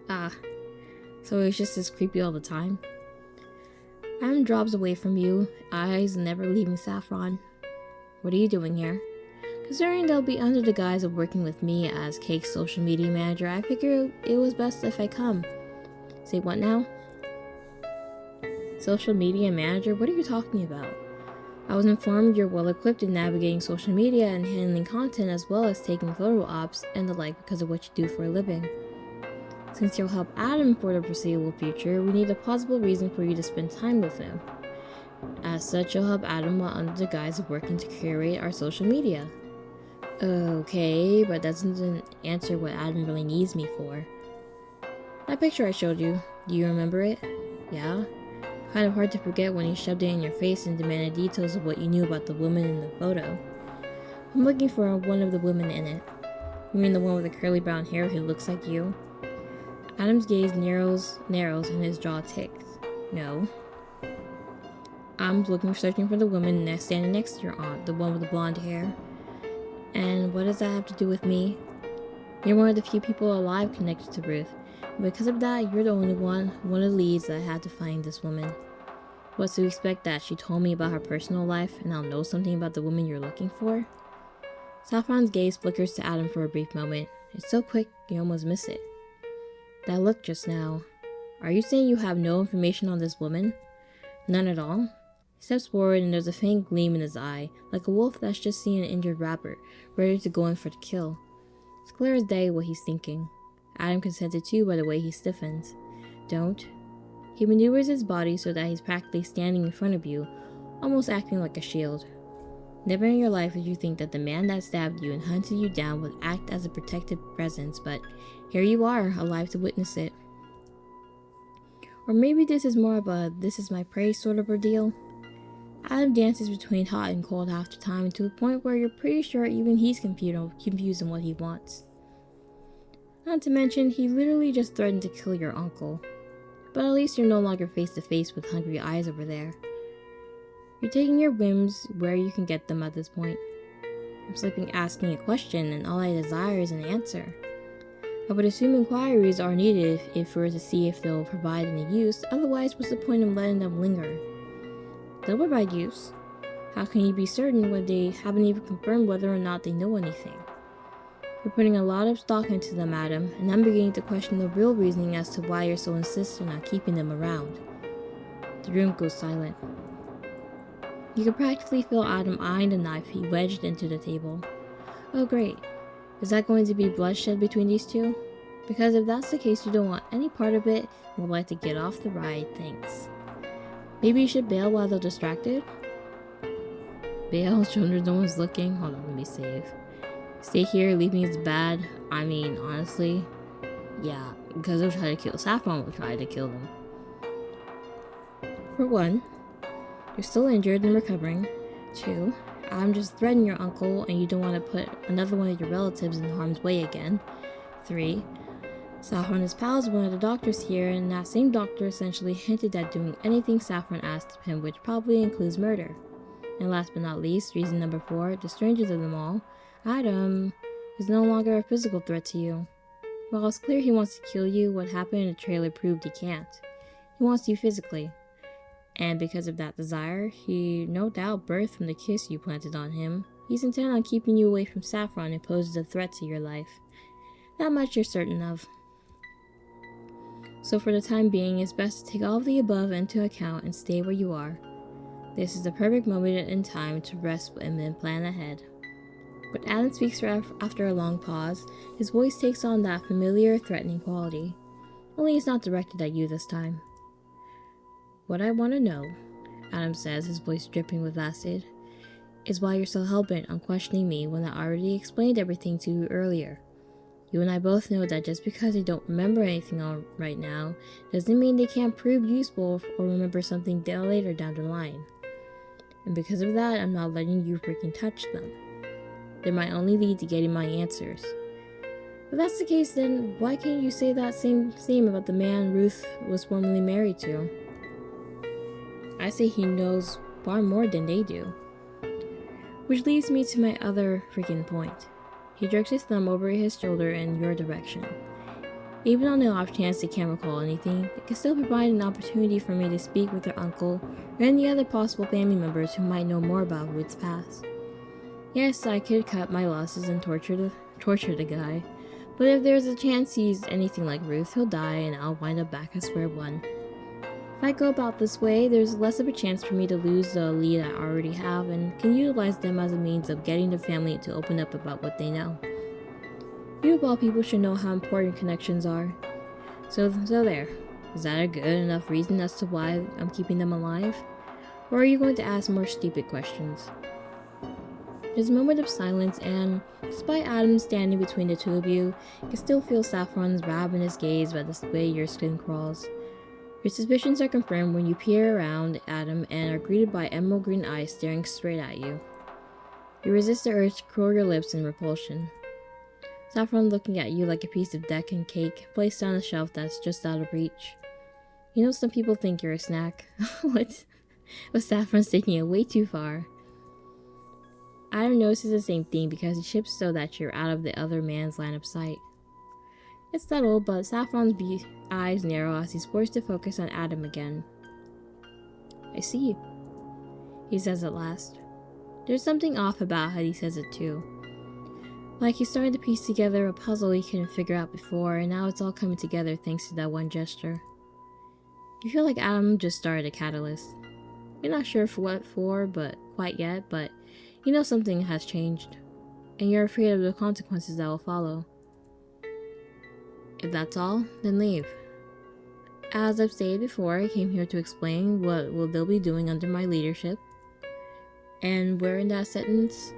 Ah, so it's just as creepy all the time? Adam drops away from you, eyes never leaving Saffron. What are you doing here? Considering they'll be under the guise of working with me as Cake's social media manager, I figured it was best if I come. Say what now? Social media manager? What are you talking about? I was informed you're well equipped in navigating social media and handling content as well as taking photo ops and the like because of what you do for a living. Since you'll help Adam for the foreseeable future, we need a plausible reason for you to spend time with him. As such, you'll help Adam while under the guise of working to curate our social media. Okay, but that doesn't answer what Adam really needs me for. That picture I showed you, do you remember it? Yeah? Kind of hard to forget when he shoved it in your face and demanded details of what you knew about the woman in the photo. I'm looking for one of the women in it. You mean the one with the curly brown hair who looks like you? Adam's gaze narrows and his jaw ticks. No. I'm searching for the woman standing next to your aunt, the one with the blonde hair. And what does that have to do with me? You're one of the few people alive connected to Ruth. And because of that, you're the only one of the leads that had to find this woman. What's to expect that she told me about her personal life and I'll know something about the woman you're looking for? Saffron's gaze flickers to Adam for a brief moment. It's so quick, you almost miss it. That look just now. Are you saying you have no information on this woman? None at all? He steps forward and there's a faint gleam in his eye, like a wolf that's just seen an injured rabbit, ready to go in for the kill. It's clear as day what he's thinking. Adam consented too by the way he stiffens. Don't. He maneuvers his body so that he's practically standing in front of you, almost acting like a shield. Never in your life would you think that the man that stabbed you and hunted you down would act as a protective presence, but here you are, alive to witness it. Or maybe this is more of a this is my prey sort of ordeal. Adam dances between hot and cold half the time to a point where you're pretty sure even he's confused on what he wants. Not to mention, he literally just threatened to kill your uncle. But at least you're no longer face to face with hungry eyes over there. You're taking your whims where you can get them at this point. I'm simply asking a question, and all I desire is an answer. I would assume inquiries are needed if we were to see if they'll provide any use, otherwise what's the point of letting them linger? They'll provide use. How can you be certain when they haven't even confirmed whether or not they know anything? You're putting a lot of stock into them, Adam, and I'm beginning to question the real reasoning as to why you're so insistent on keeping them around. The room goes silent. You can practically feel Adam eyeing the knife he wedged into the table. Oh great. Is that going to be bloodshed between these two? Because if that's the case, you don't want any part of it and would like to get off the ride, thanks. Maybe you should bail while they're distracted? Bail? Sure no one's looking? Hold on, let me save. Stay here, leave me is bad. I mean, honestly, yeah, because they'll try to kill Saffron will try to kill them. For one, you're still injured and recovering. 2, I'm just threatening your uncle and you don't want to put another one of your relatives in harm's way again. 3, Saffron is pals with one of the doctors here, and that same doctor essentially hinted at doing anything Saffron asked of him, which probably includes murder. And last but not least, reason number 4, the strangest of them all, Adam is no longer a physical threat to you. While it's clear he wants to kill you, what happened in the trailer proved he can't. He wants you physically. And because of that desire, he no doubt birthed from the kiss you planted on him. He's intent on keeping you away from Saffron and poses a threat to your life. That much you're certain of. So for the time being, it's best to take all of the above into account and stay where you are. This is the perfect moment in time to rest and then plan ahead. But Adam speaks after a long pause. His voice takes on that familiar, threatening quality. Only it's not directed at you this time. What I want to know, Adam says, his voice dripping with acid, is why you're so hell-bent on questioning me when I already explained everything to you earlier. You and I both know that just because they don't remember anything right now, doesn't mean they can't prove useful or remember something later down the line. And because of that, I'm not letting you freaking touch them. They might only lead to getting my answers. If that's the case, then why can't you say that same about the man Ruth was formerly married to? I say he knows far more than they do. Which leads me to my other freaking point. He jerks his thumb over his shoulder in your direction. Even on the off chance they can't recall anything, it can still provide an opportunity for me to speak with their uncle or any other possible family members who might know more about Ruth's past. Yes, I could cut my losses and torture the guy, but if there's a chance he's anything like Ruth, he'll die and I'll wind up back at square one. If I go about this way, there's less of a chance for me to lose the lead I already have and can utilize them as a means of getting the family to open up about what they know. You of all people should know how important connections are. So there. Is that a good enough reason as to why I'm keeping them alive? Or are you going to ask more stupid questions? There's a moment of silence, and despite Adam standing between the two of you, you can still feel Saffron's ravenous gaze by the way your skin crawls. Your suspicions are confirmed when you peer around Adam and are greeted by emerald green eyes staring straight at you. You resist the urge to curl your lips in repulsion. Saffron looking at you like a piece of decadent cake placed on a shelf that's just out of reach. You know, some people think you're a snack. What? But Saffron's taking it way too far. Adam notices the same thing because he shifts so that you're out of the other man's line of sight. It's subtle, but Saffron's eyes narrow as he's forced to focus on Adam again. I see you, he says at last. There's something off about how he says it too. Like he's starting to piece together a puzzle he couldn't figure out before, and now it's all coming together thanks to that one gesture. You feel like Adam just started a catalyst. You're not sure for what for, but quite yet, but you know something has changed, and you're afraid of the consequences that will follow. If that's all, then leave. As I've stated before, I came here to explain what they'll be doing under my leadership. And where in that sentence?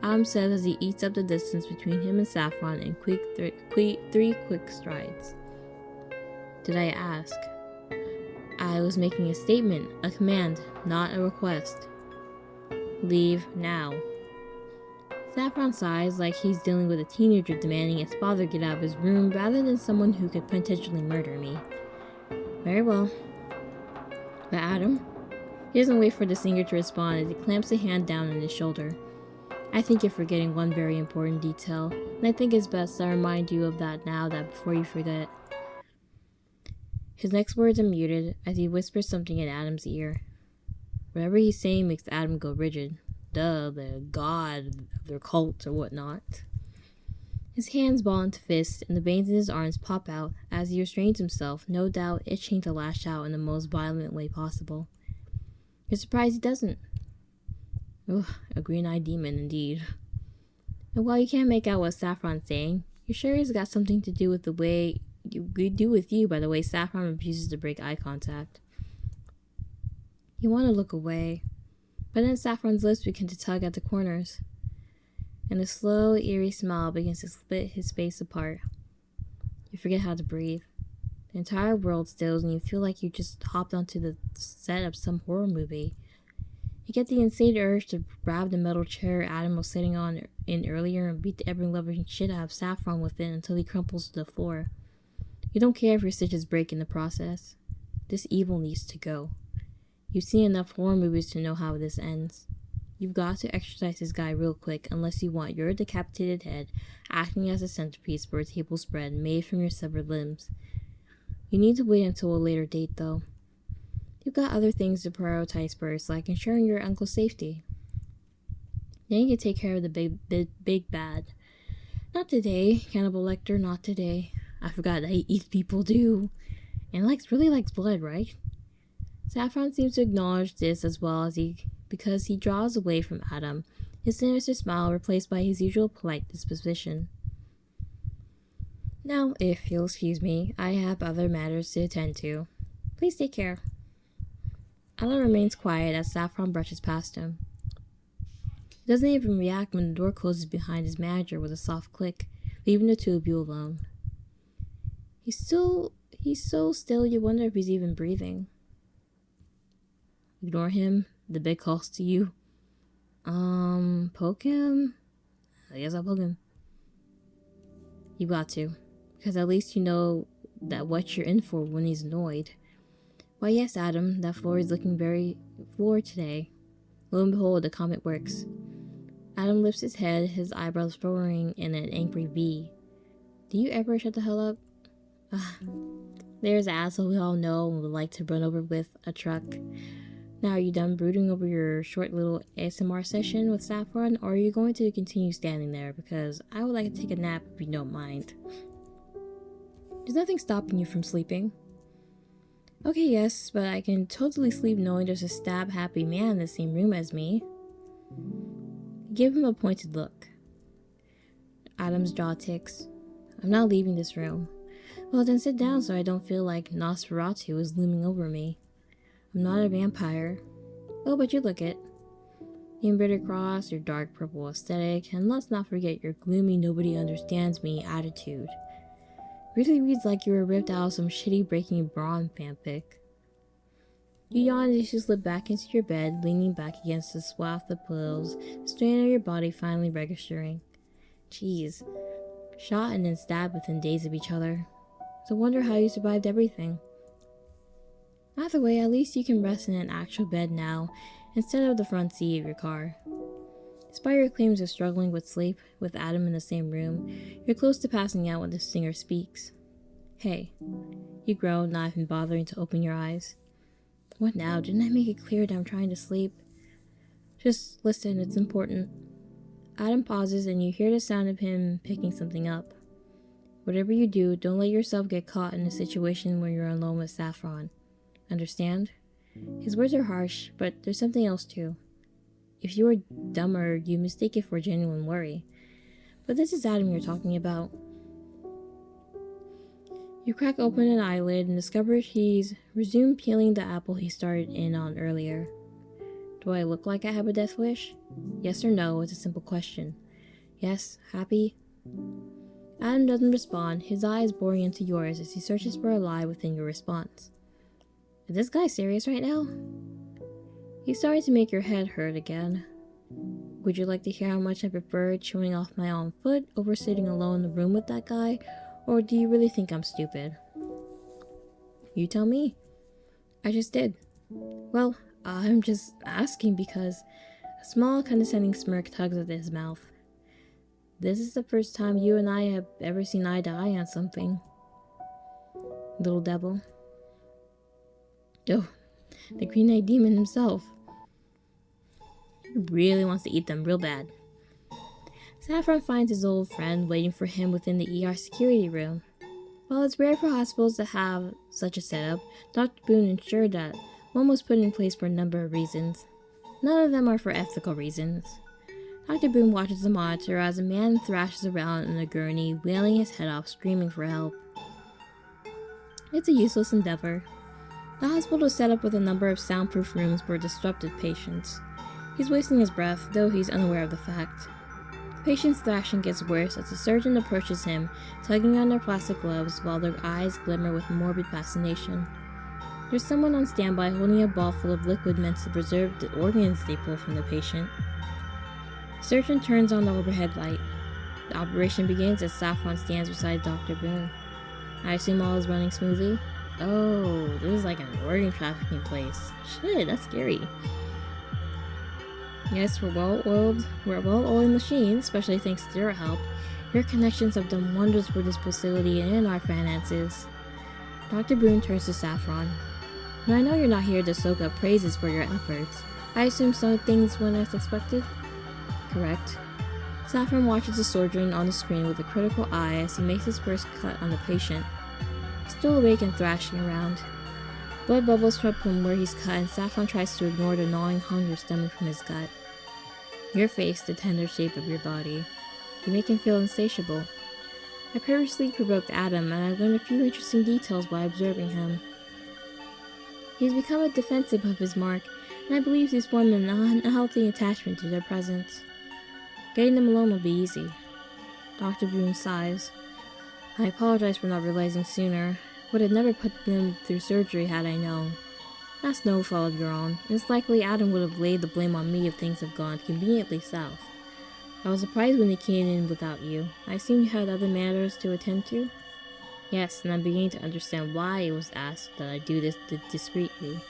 Adam says as he eats up the distance between him and Saffron in three quick strides. Did I ask? I was making a statement, a command, not a request. Leave now. Saffron sighs like he's dealing with a teenager demanding his father get out of his room rather than someone who could potentially murder me. Very well. But Adam? He doesn't wait for the singer to respond as he clamps a hand down on his shoulder. I think you're forgetting one very important detail, and I think it's best I remind you of that now that before you forget. His next words are muted as he whispers something in Adam's ear. Whatever he's saying makes Adam go rigid. Duh, the god of their cult or whatnot. His hands ball into fists, and the veins in his arms pop out as he restrains himself, no doubt itching to lash out in the most violent way possible. You're surprised he doesn't. Ugh, a green-eyed demon indeed. And while you can't make out what Saffron's saying, you're sure it's got something to do with the way we do with you by the way Saffron refuses to break eye contact. You want to look away, but then Saffron's lips begin to tug at the corners, and a slow, eerie smile begins to split his face apart. You forget how to breathe. The entire world stills and you feel like you just hopped onto the set of some horror movie. You get the insane urge to grab the metal chair Adam was sitting on in earlier and beat the ever-loving shit out of Saffron with it until he crumples to the floor. You don't care if your stitches break in the process. This evil needs to go. You've seen enough horror movies to know how this ends. You've got to exorcise this guy real quick unless you want your decapitated head acting as a centerpiece for a table spread made from your severed limbs. You need to wait until a later date, though. You've got other things to prioritize first, like ensuring your uncle's safety. Then you can take care of the big bad. Not today, Cannibal Lecter, not today. I forgot that he eats people too. And really likes blood, right? Saffron seems to acknowledge this as well because he draws away from Adam, his sinister smile replaced by his usual polite disposition. Now, if you'll excuse me, I have other matters to attend to. Please take care. Adam remains quiet as Saffron brushes past him. He doesn't even react when the door closes behind his manager with a soft click, leaving the two of you alone. He's so still you wonder if he's even breathing. Ignore him. The bed calls to you. Poke him? I guess I'll poke him. You got to. Because at least you know that what you're in for when he's annoyed. Why yes, Adam, that floor is looking very floored today. Lo and behold, the comment works. Adam lifts his head, his eyebrows furrowing in an angry V. Do you ever shut the hell up? There's an asshole we all know and would like to run over with a truck. Now, are you done brooding over your short little ASMR session with Saffron, or are you going to continue standing there? Because I would like to take a nap if you don't mind. There's nothing stopping you from sleeping. Okay, yes, but I can totally sleep knowing there's a stab-happy man in the same room as me. Give him a pointed look. Adam's jaw ticks. I'm not leaving this room. Well, then sit down so I don't feel like Nosferatu is looming over me. I'm not a vampire. Oh, but you look it. The embroidered cross, your dark purple aesthetic, and let's not forget your gloomy nobody understands me attitude. Really reads like you were ripped out of some shitty Breaking Braun fanfic. You yawn as you slip back into your bed, leaning back against the swath of pillows, the strain of your body finally registering. Jeez. Shot and then stabbed within days of each other. So wonder how you survived everything. Either way, at least you can rest in an actual bed now, instead of the front seat of your car. Despite your claims of struggling with sleep, with Adam in the same room, you're close to passing out when the singer speaks. Hey, you groan, not even bothering to open your eyes. What now? Didn't I make it clear that I'm trying to sleep? Just listen, it's important. Adam pauses and you hear the sound of him picking something up. Whatever you do, don't let yourself get caught in a situation where you're alone with Saffron. Understand? His words are harsh, but there's something else too. If you were dumber, you mistake it for genuine worry. But this is Adam you're talking about. You crack open an eyelid and discover he's resumed peeling the apple he started in on earlier. Do I look like I have a death wish? Yes or no is a simple question. Yes, happy? Adam doesn't respond, his eyes boring into yours as he searches for a lie within your response. Is this guy serious right now? He's starting to make your head hurt again. Would you like to hear how much I prefer chewing off my own foot over sitting alone in the room with that guy, or do you really think I'm stupid? You tell me. I just did. Well, I'm just asking because a small condescending smirk tugs at his mouth. This is the first time you and I have ever seen eye to eye on something. Little devil. Oh, the green-eyed demon himself. He really wants to eat them real bad. Saffron finds his old friend waiting for him within the ER security room. While it's rare for hospitals to have such a setup, Dr. Boone ensured that one was put in place for a number of reasons. None of them are for ethical reasons. Dr. Boone watches the monitor as a man thrashes around in a gurney, wailing his head off, screaming for help. It's a useless endeavor. The hospital is set up with a number of soundproof rooms for disrupted patients. He's wasting his breath, though he's unaware of the fact. The patient's thrashing gets worse as the surgeon approaches him, tugging on their plastic gloves while their eyes glimmer with morbid fascination. There's someone on standby holding a ball full of liquid meant to preserve the organs they pull from the patient. The surgeon turns on the overhead light. The operation begins as Saffron stands beside Dr. Boone. I assume all is running smoothly? Oh, this is like an organ trafficking place. Shit, that's scary. Yes, we're a well-oiled machine, especially thanks to your help. Your connections have done wonders for this facility and in our finances. Dr. Boone turns to Saffron. Now I know you're not here to soak up praises for your efforts. I assume some things went as expected? Correct. Saffron watches the surgeon on the screen with a critical eye as he makes his first cut on the patient. He's still awake and thrashing around. Blood bubbles from where he's cut and Saffron tries to ignore the gnawing hunger stemming from his gut. Your face, the tender shape of your body. You make him feel insatiable. I purposely provoked Adam and I learned a few interesting details by observing him. He's become a defensive of his mark, and I believe he's formed an unhealthy attachment to their presence. Getting them alone will be easy. Dr. Boone sighs. I apologize for not realizing sooner. Would have never put them through surgery had I known. That's no fault of your own. It's likely Adam would have laid the blame on me if things have gone conveniently south. I was surprised when he came in without you. I assume you had other matters to attend to? Yes, and I'm beginning to understand why it was asked that I do this discreetly.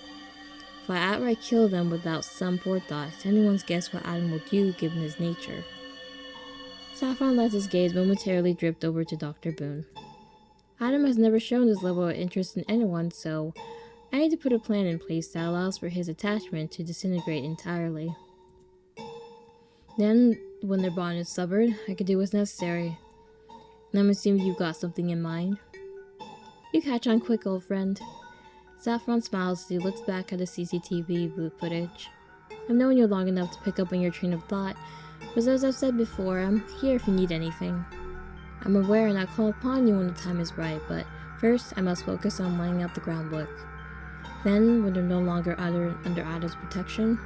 If I outright kill them without some forethought, it's anyone's guess what Adam will do given his nature. Saffron lets his gaze momentarily drift over to Dr. Boone. Adam has never shown this level of interest in anyone, so I need to put a plan in place that allows for his attachment to disintegrate entirely. Then, when their bond is severed, I can do what's necessary. And I'm assuming you've got something in mind. You catch on quick, old friend. Saffron smiles as he looks back at the CCTV footage. I've known you long enough to pick up on your train of thought, but as I've said before, I'm here if you need anything. I'm aware and I'll call upon you when the time is right, but first I must focus on laying out the groundwork. Then, when they're no longer under Adam's protection,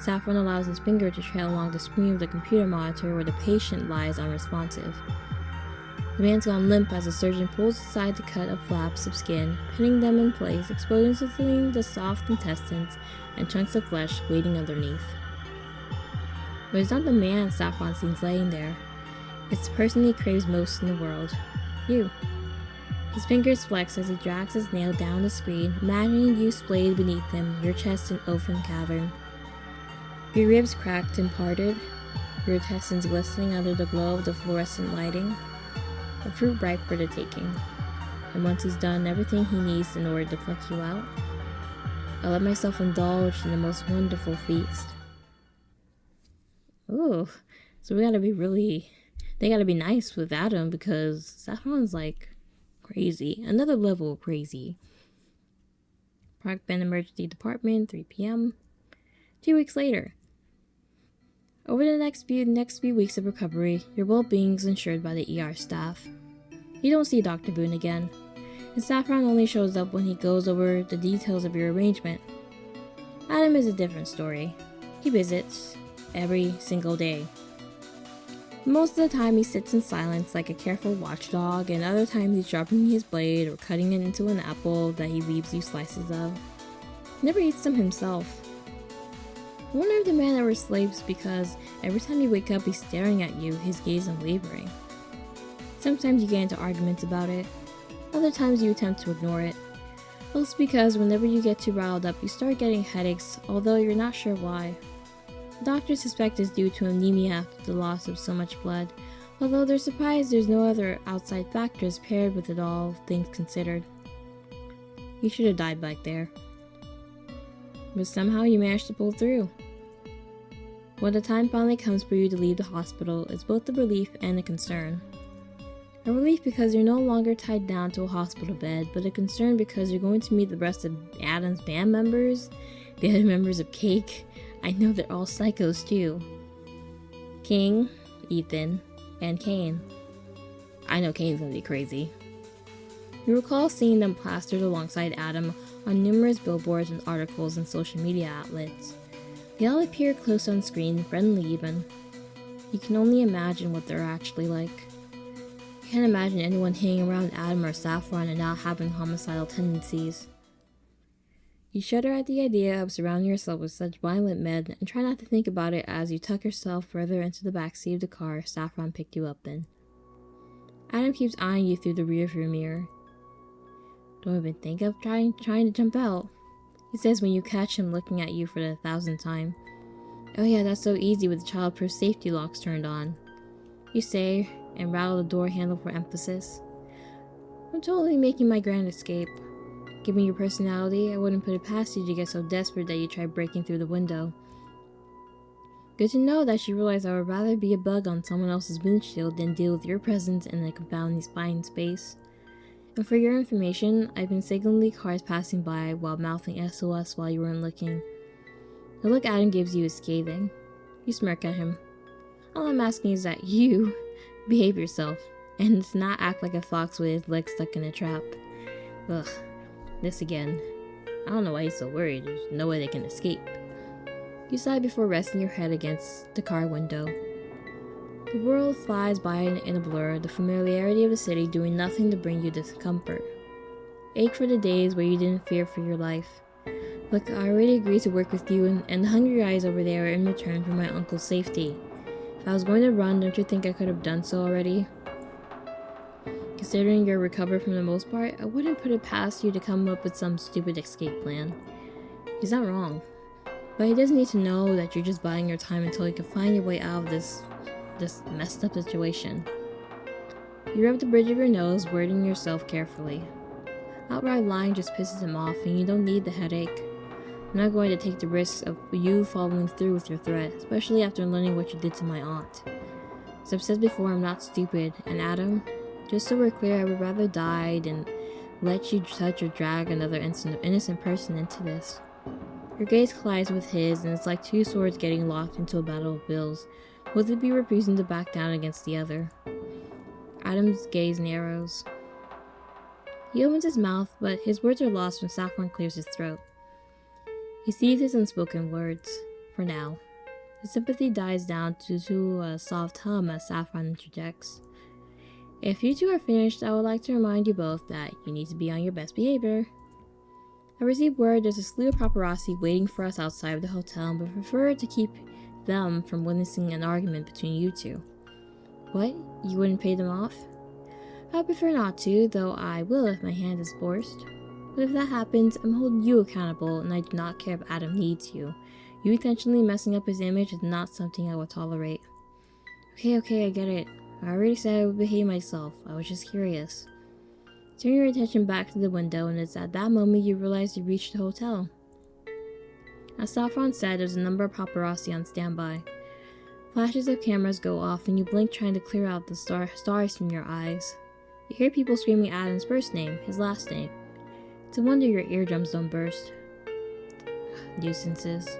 Saffron allows his finger to trail along the screen of the computer monitor where the patient lies unresponsive. The man's gone limp as the surgeon pulls aside the cut of flaps of skin, pinning them in place, exposing the soft intestines and chunks of flesh waiting underneath. But it's not the man Saffron sees laying there. It's the person he craves most in the world. You. His fingers flex as he drags his nail down the screen, imagining you splayed beneath him, your chest an open cavern. Your ribs cracked and parted, your intestines glistening under the glow of the fluorescent lighting. A fruit ripe for the taking. And once he's done everything he needs in order to pluck you out, I'll let myself indulge in the most wonderful feast. Ooh, so they gotta be nice with Adam because Saffron's like crazy. Another level of crazy. Park Bend Emergency Department, 3 p.m. 2 weeks later. Over the next few weeks of recovery, your well-being is ensured by the ER staff. You don't see Dr. Boone again, and Saffron only shows up when he goes over the details of your arrangement. Adam is a different story. He visits every single day. Most of the time he sits in silence like a careful watchdog, and other times he's sharpening his blade or cutting it into an apple that he leaves you slices of. He never eats them himself. I wonder if the man ever sleeps because every time you wake up he's staring at you, his gaze unwavering. Sometimes you get into arguments about it, other times you attempt to ignore it. Mostly because whenever you get too riled up you start getting headaches, although you're not sure why. The doctors suspect it's due to anemia after the loss of so much blood, although they're surprised there's no other outside factors paired with it all, things considered. You should have died back there. But somehow you managed to pull through. When the time finally comes for you to leave the hospital, it's both a relief and a concern. A relief because you're no longer tied down to a hospital bed, but a concern because you're going to meet the rest of Adam's band members, the other members of Cake. I know they're all psychos too. King, Ethan, and Kane. I know Kane's gonna be crazy. You recall seeing them plastered alongside Adam on numerous billboards and articles and social media outlets. They all appear close on screen, friendly even. You can only imagine what they're actually like. You can't imagine anyone hanging around Adam or Saffron and not having homicidal tendencies. You shudder at the idea of surrounding yourself with such violent men and try not to think about it as you tuck yourself further into the backseat of the car Saffron picked you up in. Adam keeps eyeing you through the rearview mirror. Don't even think of trying to jump out, he says when you catch him looking at you for the 1,000th time. Oh yeah, that's so easy with the childproof safety locks turned on, you say, and rattle the door handle for emphasis. I'm totally making my grand escape. Given your personality, I wouldn't put it past you to get so desperate that you try breaking through the window. Good to know that you realize I would rather be a bug on someone else's windshield than deal with your presence in a confounding spine space. And for your information, I've been signaling cars passing by while mouthing SOS while you weren't looking. The look Adam gives you is scathing. You smirk at him. All I'm asking is that you behave yourself, and to not act like a fox with his legs stuck in a trap. Ugh, this again. I don't know why he's so worried. There's no way they can escape. You sigh before resting your head against the car window. The world flies by in a blur, the familiarity of the city doing nothing to bring you discomfort. Ache for the days where you didn't fear for your life. Look, I already agreed to work with you and the hungry eyes over there in return for my uncle's safety. If I was going to run, don't you think I could have done so already? Considering you're recovered from the most part, I wouldn't put it past you to come up with some stupid escape plan. He's not wrong. But he does need to know that you're just biding your time until you can find your way out of this messed up situation. You rub the bridge of your nose, wording yourself carefully. Outright lying just pisses him off, and you don't need the headache. I'm not going to take the risk of you following through with your threat, especially after learning what you did to my aunt. As I've said before, I'm not stupid, and Adam, just so we're clear, I would rather die than let you touch or drag another innocent person into this. Your gaze collides with his, and it's like two swords getting locked into a battle of wills, both of you refusing to back down against the other. Adam's gaze narrows. He opens his mouth, but his words are lost when Saffron clears his throat. He sees his unspoken words, for now. His sympathy dies down to a soft hum as Saffron interjects. If you two are finished, I would like to remind you both that you need to be on your best behavior. I received word there's a slew of paparazzi waiting for us outside of the hotel, but prefer to keep them from witnessing an argument between you two. What? You wouldn't pay them off? I prefer not to, though I will if my hand is forced. But if that happens, I'm holding you accountable, and I do not care if Adam needs you. You intentionally messing up his image is not something I will tolerate. Okay, I get it. I already said I would behave myself. I was just curious. Turn your attention back to the window, and it's at that moment you realize you reached the hotel. As Saffron said, there's a number of paparazzi on standby. Flashes of cameras go off, and you blink trying to clear out the stars from your eyes. You hear people screaming Adam's first name, his last name. It's a wonder your eardrums don't burst. Nuisances.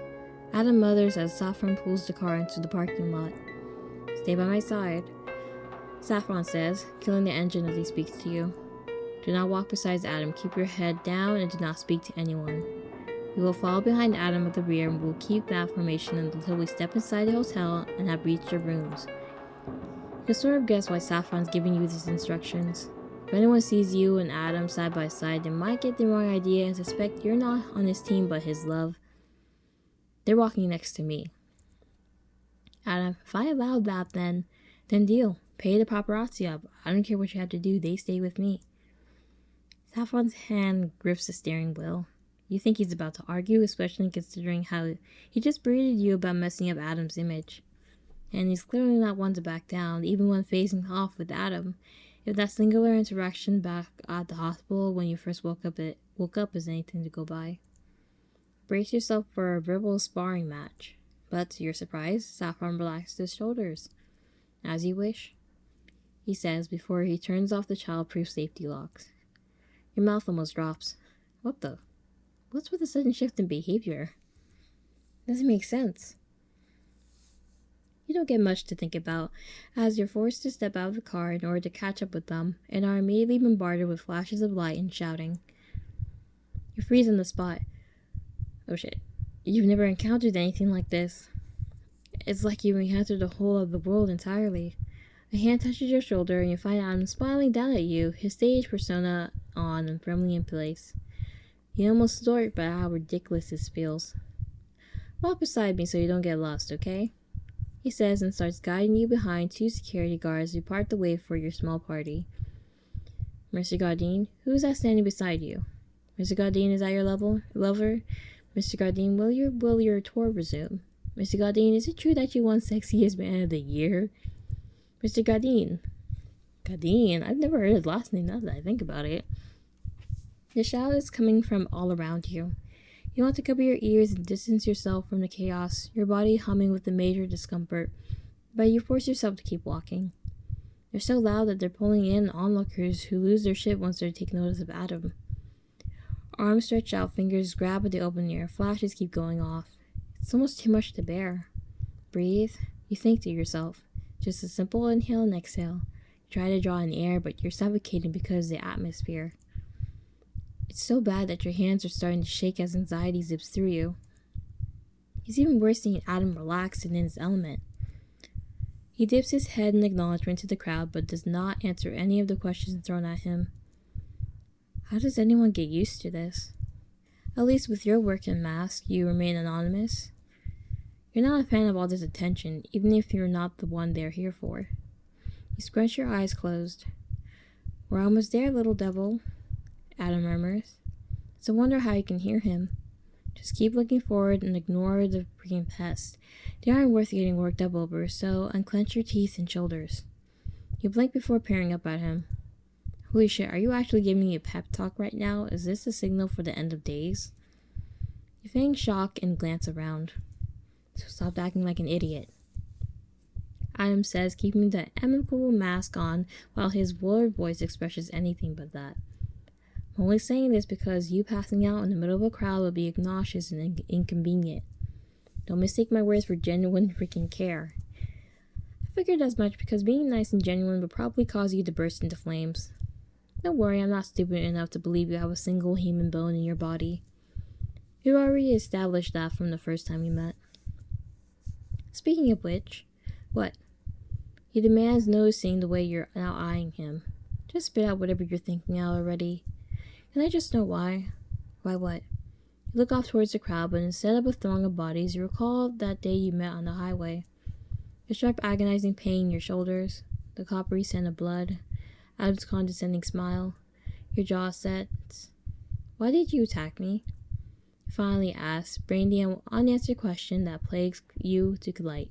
Adam mutters as Saffron pulls the car into the parking lot. Stay by my side, Saffron says, killing the engine as he speaks to you. Do not walk beside Adam, keep your head down, and do not speak to anyone. We will follow behind Adam at the rear, and we will keep that formation until we step inside the hotel and have reached your rooms. You can sort of guess why Saffron's giving you these instructions. If anyone sees you and Adam side by side, they might get the wrong idea and suspect you're not on his team but his love. They're walking next to me. Adam, if I allowed that, then deal. Pay the paparazzi up. I don't care what you have to do. They stay with me. Saffron's hand grips the steering wheel. You think he's about to argue, especially considering how he just berated you about messing up Adam's image. And he's clearly not one to back down, even when facing off with Adam. If that singular interaction back at the hospital when you first woke up is anything to go by. Brace yourself for a verbal sparring match. But to your surprise, Saffron relaxed his shoulders. As you wish, he says before he turns off the child-proof safety locks. Your mouth almost drops. What the? What's with the sudden shift in behavior? Doesn't make sense. You don't get much to think about, as you're forced to step out of the car in order to catch up with them, and are immediately bombarded with flashes of light and shouting. You freeze on the spot. Oh shit. You've never encountered anything like this. It's like you've encountered the whole of the world entirely. A hand touches your shoulder and you find Adam smiling down at you, his stage persona on and firmly in place. You almost snort by how ridiculous this feels. Walk beside me so you don't get lost, okay? He says and starts guiding you behind two security guards who part the way for your small party. Mr. Gardine, who is that standing beside you? Mr. Gardine, is that your lover? Mr. Gardine, will your tour resume? Mr. Gardine, is it true that you won Sexiest Man of the Year? Mr. Gardine. Gardine? I've never heard his last name now that I think about it. The shout is coming from all around you. You want to cover your ears and distance yourself from the chaos, your body humming with the major discomfort, but you force yourself to keep walking. They're so loud that they're pulling in onlookers who lose their shit once they take notice of Adam. Arms stretch out, fingers grab at the open air, flashes keep going off. It's almost too much to bear. Breathe, you think to yourself. Just a simple inhale and exhale. You try to draw in air, but you're suffocating because of the atmosphere. It's so bad that your hands are starting to shake as anxiety zips through you. It's even worse seeing Adam relaxed and in his element. He dips his head in acknowledgement to the crowd, but does not answer any of the questions thrown at him. How does anyone get used to this? At least with your work and mask, you remain anonymous. You're not a fan of all this attention, even if you're not the one they're here for. You scrunch your eyes closed. We're almost there, little devil, Adam murmurs. It's a wonder how you can hear him. Just keep looking forward and ignore the freaking pest. They aren't worth getting worked up over, so unclench your teeth and shoulders. You blink before peering up at him. Holy shit, are you actually giving me a pep talk right now? Is this a signal for the end of days? You feign shock and glance around. So stop acting like an idiot, Adam says, keeping the amicable mask on while his blurred voice expresses anything but that. I'm only saying this because you passing out in the middle of a crowd would be obnoxious and inconvenient. Don't mistake my words for genuine freaking care. I figured as much because being nice and genuine would probably cause you to burst into flames. Don't worry, I'm not stupid enough to believe you have a single human bone in your body. We've already established that from the first time we met. Speaking of which, what? He demands, noticing the way you're now eyeing him. Just spit out whatever you're thinking out already. Can I just know why? Why what? You look off towards the crowd, but instead of a throng of bodies, you recall that day you met on the highway. The sharp, agonizing pain in your shoulders, the coppery scent of blood, Adam's condescending smile. Your jaw sets. Why did you attack me? You finally asked, bringing the unanswered question that plagues you to light.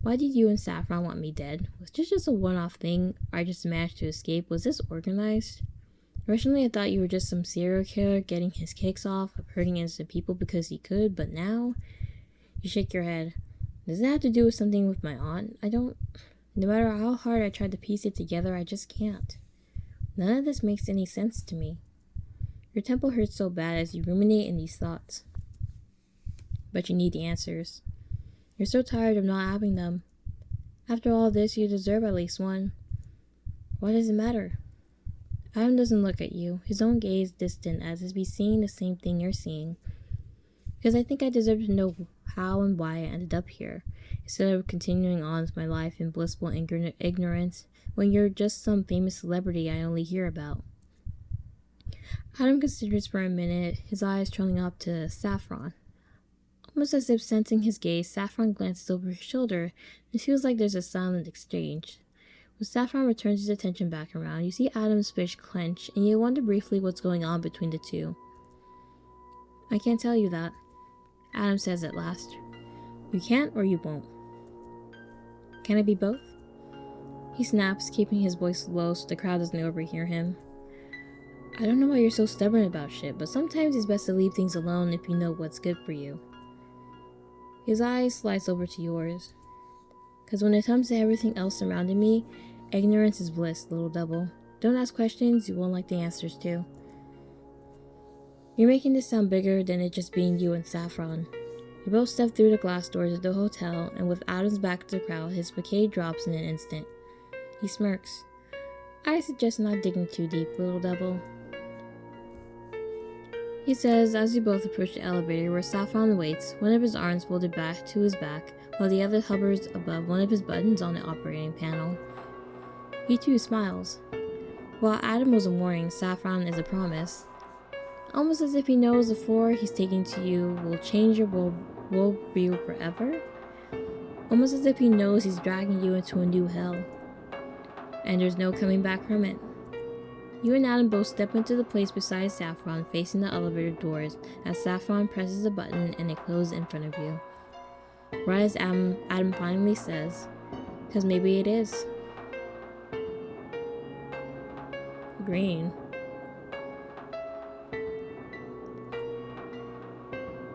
Why did you and Saffron want me dead? Was this just a one-off thing, or I just managed to escape? Was this organized? Originally, I thought you were just some serial killer getting his kicks off of hurting innocent people because he could, but now... You shake your head. Does it have to do with something with my aunt? No matter how hard I try to piece it together, I just can't. None of this makes any sense to me. Your temple hurts so bad as you ruminate in these thoughts. But you need the answers. You're so tired of not having them. After all this, you deserve at least one. Why does it matter? Adam doesn't look at you, his own gaze distant as if he's seeing the same thing you're seeing. Because I think I deserve to know how and why I ended up here, instead of continuing on with my life in blissful ignorance when you're just some famous celebrity I only hear about. Adam considers for a minute, his eyes trailing up to Saffron. Almost as if sensing his gaze, Saffron glances over his shoulder and feels like there's a silent exchange. When Saffron returns his attention back around, you see Adam's fist clench, and you wonder briefly what's going on between the two. I can't tell you that, Adam says at last. You can't or you won't. Can it be both? He snaps, keeping his voice low so the crowd doesn't overhear him. I don't know why you're so stubborn about shit, but sometimes it's best to leave things alone if you know what's good for you. His eyes slice over to yours. Cause when it comes to everything else surrounding me, ignorance is bliss, little devil. Don't ask questions you won't like the answers to. You're making this sound bigger than it just being you and Saffron. You both step through the glass doors of the hotel, and with Adam's back to the crowd, his facade drops in an instant. He smirks. I suggest not digging too deep, little devil. He says as you both approach the elevator where Saffron waits, one of his arms folded back to his back, while the other hovers above one of his buttons on the operating panel. He too smiles. While Adam was a warning, Saffron is a promise. Almost as if he knows the floor he's taking to you will change your worldview forever. Almost as if he knows he's dragging you into a new hell. And there's no coming back from it. You and Adam both step into the place beside Saffron, facing the elevator doors, as Saffron presses a button and it closes in front of you. Right as Adam finally says, "'Cause maybe it is." Green.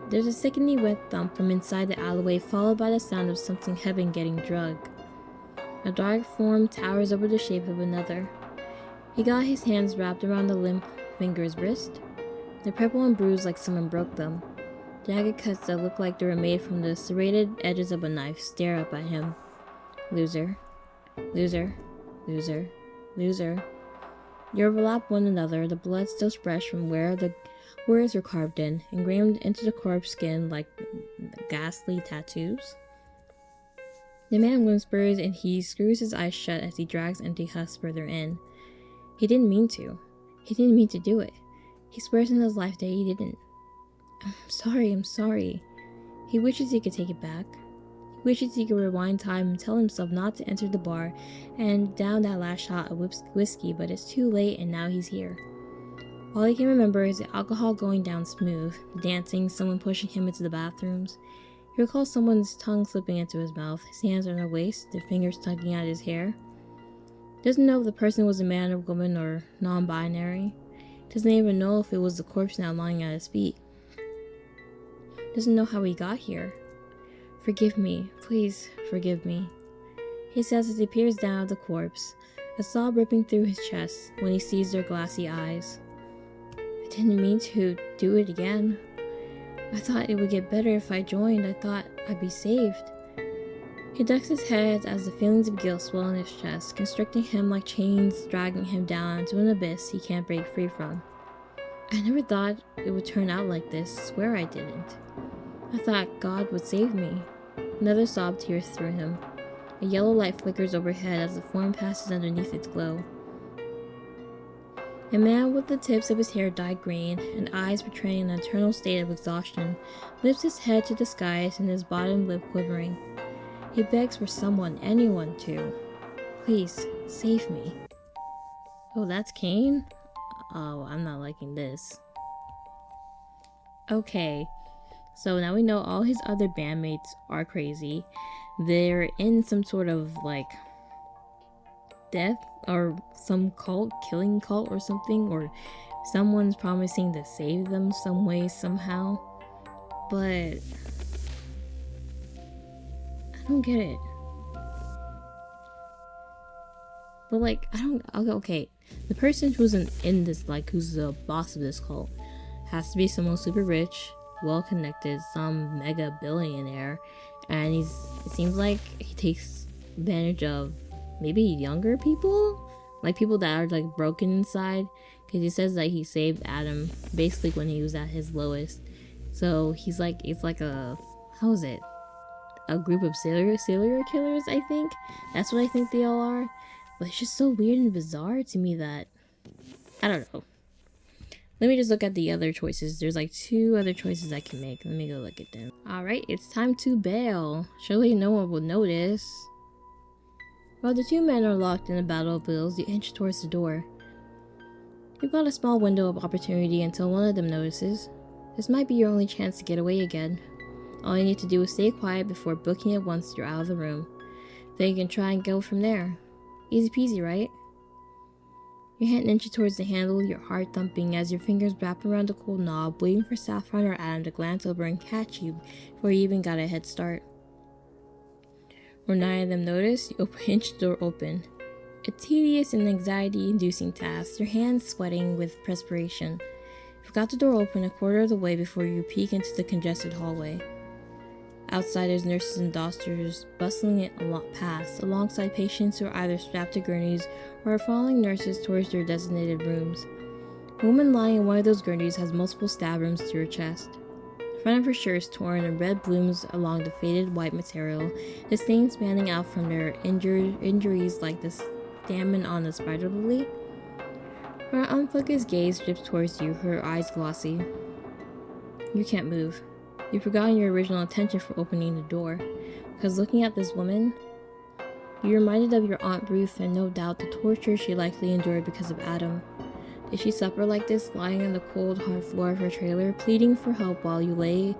There's a sickening wet thump from inside the alleyway, followed by the sound of something heavy getting drugged. A dark form towers over the shape of another. He got his hands wrapped around the limp finger's wrist. They're purple and bruised like someone broke them. Jagged cuts that look like they were made from the serrated edges of a knife stare up at him. Loser. Loser. Loser. Loser. You overlap one another, the blood still fresh from where the words were carved in, engraved into the corpse skin like ghastly tattoos. The man whispers and he screws his eyes shut as he drags empty husks further in. He didn't mean to. He didn't mean to do it. He swears in his life that he didn't. I'm sorry. He wishes he could take it back. He wishes he could rewind time and tell himself not to enter the bar and down that last shot of whiskey, but it's too late and now he's here. All he can remember is the alcohol going down smooth, the dancing, someone pushing him into the bathrooms. He recalls someone's tongue slipping into his mouth, his hands on her waist, their fingers tugging at his hair. Doesn't know if the person was a man or woman or non-binary. Doesn't even know if it was the corpse now lying at his feet. Doesn't know how he got here. Forgive me, please forgive me, he says as he peers down at the corpse, a sob ripping through his chest when he sees their glassy eyes. I didn't mean to do it again. I thought it would get better if I joined. I thought I'd be saved. He ducks his head as the feelings of guilt swell in his chest, constricting him like chains, dragging him down into an abyss he can't break free from. I never thought it would turn out like this. Swear I didn't. I thought God would save me. Another sob tears through him. A yellow light flickers overhead as the form passes underneath its glow. A man with the tips of his hair dyed green and eyes betraying an eternal state of exhaustion lifts his head to the skies and his bottom lip quivering. He begs for someone, anyone to. Please, save me. Oh, that's Kane? Oh, I'm not liking this. Okay, so now we know all his other bandmates are crazy. They're in some sort of, like, death or some cult, killing cult or something, or someone's promising to save them some way, somehow. But I don't get it. But like, okay, the person who's in this, like, who's the boss of this cult has to be someone super rich, well connected, some mega billionaire, and it seems like he takes advantage of maybe younger people, like people that are like broken inside, because he says that he saved Adam basically when he was at his lowest. So he's like, it's like a, how is it, a group of serial killers, I think. That's what I think they all are. But it's just so weird and bizarre to me that, I don't know. Let me just look at the other choices. There's like 2 other choices I can make. Let me go look at them. Alright, it's time to bail. Surely no one will notice. While the 2 men are locked in a battle of wills, you inch towards the door. You've got a small window of opportunity until one of them notices. This might be your only chance to get away again. All you need to do is stay quiet before booking it once you're out of the room. Then you can try and go from there. Easy peasy, right? Your hand inches towards the handle, your heart thumping as your fingers wrap around the cold knob, waiting for Saffron or Adam to glance over and catch you before you even got a head start. When none of them notice, you inch the door open. A tedious and anxiety-inducing task, your hands sweating with perspiration. You've got the door open a quarter of the way before you peek into the congested hallway. Outside, there's nurses and doctors bustling it past, alongside patients who are either strapped to gurneys or are following nurses towards their designated rooms. A woman lying in one of those gurneys has multiple stab wounds to her chest. The front of her shirt is torn and red blooms along the faded white material, the stains spanning out from their injuries like the stamina on a spider lily. Her unfocused gaze drifts towards you, her eyes glossy. You can't move. You've forgotten your original intention for opening the door, because looking at this woman, you're reminded of your Aunt Ruth and no doubt the torture she likely endured because of Adam. Did she suffer like this, lying on the cold, hard floor of her trailer, pleading for help while you lay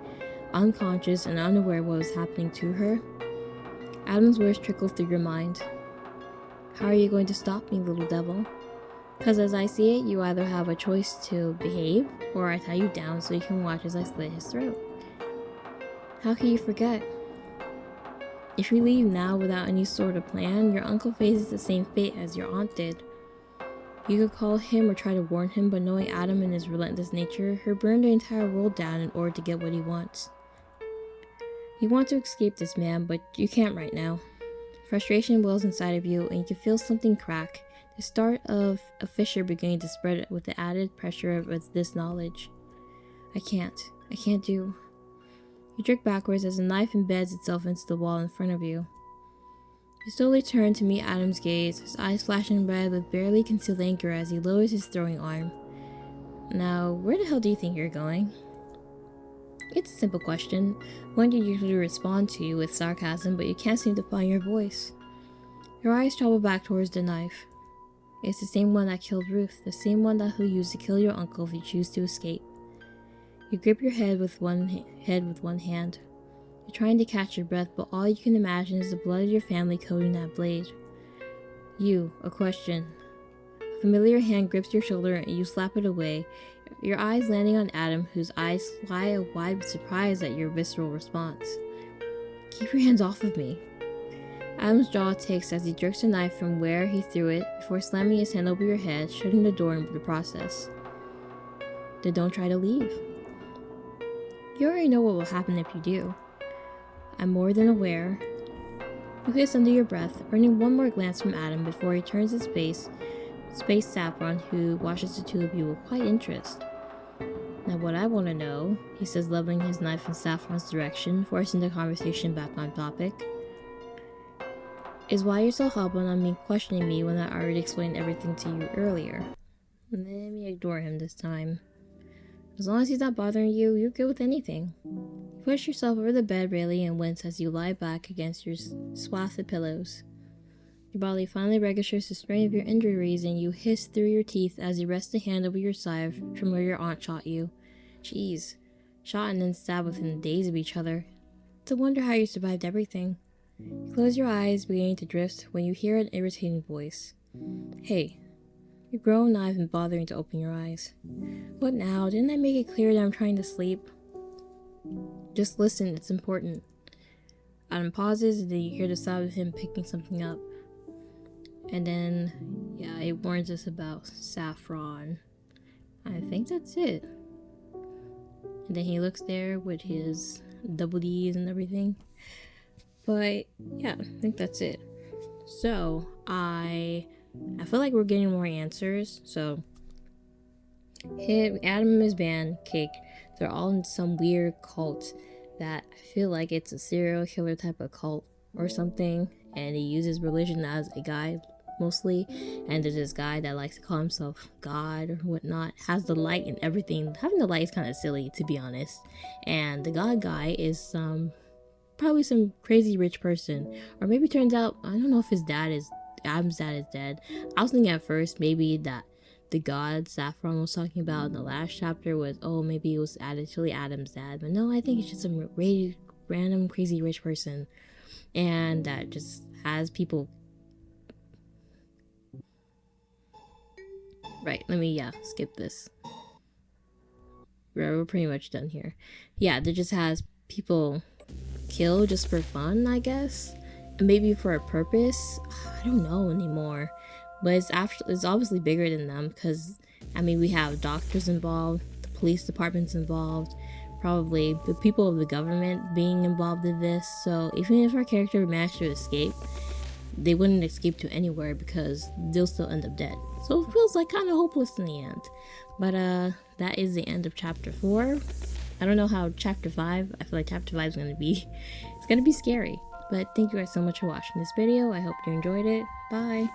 unconscious and unaware what was happening to her? Adam's words trickle through your mind. How are you going to stop me, little devil? Because as I see it, you either have a choice to behave, or I tie you down so you can watch as I slit his throat. How can you forget? If you leave now without any sort of plan, your uncle faces the same fate as your aunt did. You could call him or try to warn him, but knowing Adam and his relentless nature, he'll burn the entire world down in order to get what he wants. You want to escape this man, but you can't right now. Frustration wells inside of you, and you can feel something crack, the start of a fissure beginning to spread with the added pressure of this knowledge. I can't do. You jerk backwards as a knife embeds itself into the wall in front of you. You slowly turn to meet Adam's gaze, his eyes flashing red with barely concealed anger as he lowers his throwing arm. Now, where the hell do you think you're going? It's a simple question, one you usually respond to with sarcasm, but you can't seem to find your voice. Your eyes travel back towards the knife. It's the same one that killed Ruth, the same one that he'll use to kill your uncle if you choose to escape. You grip your head with one hand. You're trying to catch your breath, but all you can imagine is the blood of your family coating that blade. A question. A familiar hand grips your shoulder and you slap it away, your eyes landing on Adam, whose eyes fly wide with surprise at your visceral response. Keep your hands off of me. Adam's jaw ticks as he jerks the knife from where he threw it before slamming his hand over your head, shutting the door in the process. Then don't try to leave. You already know what will happen if you do. I'm more than aware. You hiss under your breath, earning one more glance from Adam before he turns his face Saffron, who watches the 2 of you with quite interest. Now what I want to know, he says, leveling his knife in Saffron's direction, forcing the conversation back on topic, is why you're so hell-bent on me questioning me when I already explained everything to you earlier. Let me ignore him this time. As long as he's not bothering you, you're good with anything. You push yourself over the bed railing and wince as you lie back against your swath of pillows. Your body finally registers the strain of your injuries and you hiss through your teeth as you rest a hand over your side from where your aunt shot you. Jeez. Shot and then stabbed within days of each other. It's a wonder how you survived everything. You close your eyes, beginning to drift, when you hear an irritating voice. Hey. You groan, not even bothering to open your eyes. What now? Didn't I make it clear that I'm trying to sleep? Just listen, it's important. Adam pauses, and then you hear the sound of him picking something up. And then, it warns us about Saffron. I think that's it. And then he looks there with his double D's and everything. But, I think that's it. So, I feel like we're getting more answers. So, Adam and his band, Cake, they're all in some weird cult that I feel like it's a serial killer type of cult or something. And he uses religion as a guide mostly, and there's this guy that likes to call himself God or whatnot, has the light and everything. Having the light is kind of silly, to be honest. And the God guy is probably some crazy rich person, or maybe turns out, I don't know if his dad is, Adam's dad is dead. I was thinking at first maybe that the god Saffron was talking about in the last chapter was, oh, maybe it was actually Adam's dad, but no, I think it's just some random crazy rich person, and that just has people. Right, let me skip this. We're pretty much done here. Yeah, that just has people kill just for fun, I guess, and maybe for a purpose. I don't know anymore, but it's obviously bigger than them, because I mean, we have doctors involved, the police department's involved, probably the people of the government being involved in this. So even if our character managed to escape, they wouldn't escape to anywhere because they'll still end up dead. So it feels like kind of hopeless in the end. But that is the end of chapter 4. I don't know how chapter 5, I feel like chapter 5 is going to be, it's going to be scary. But thank you guys so much for watching this video. I hope you enjoyed it. Bye.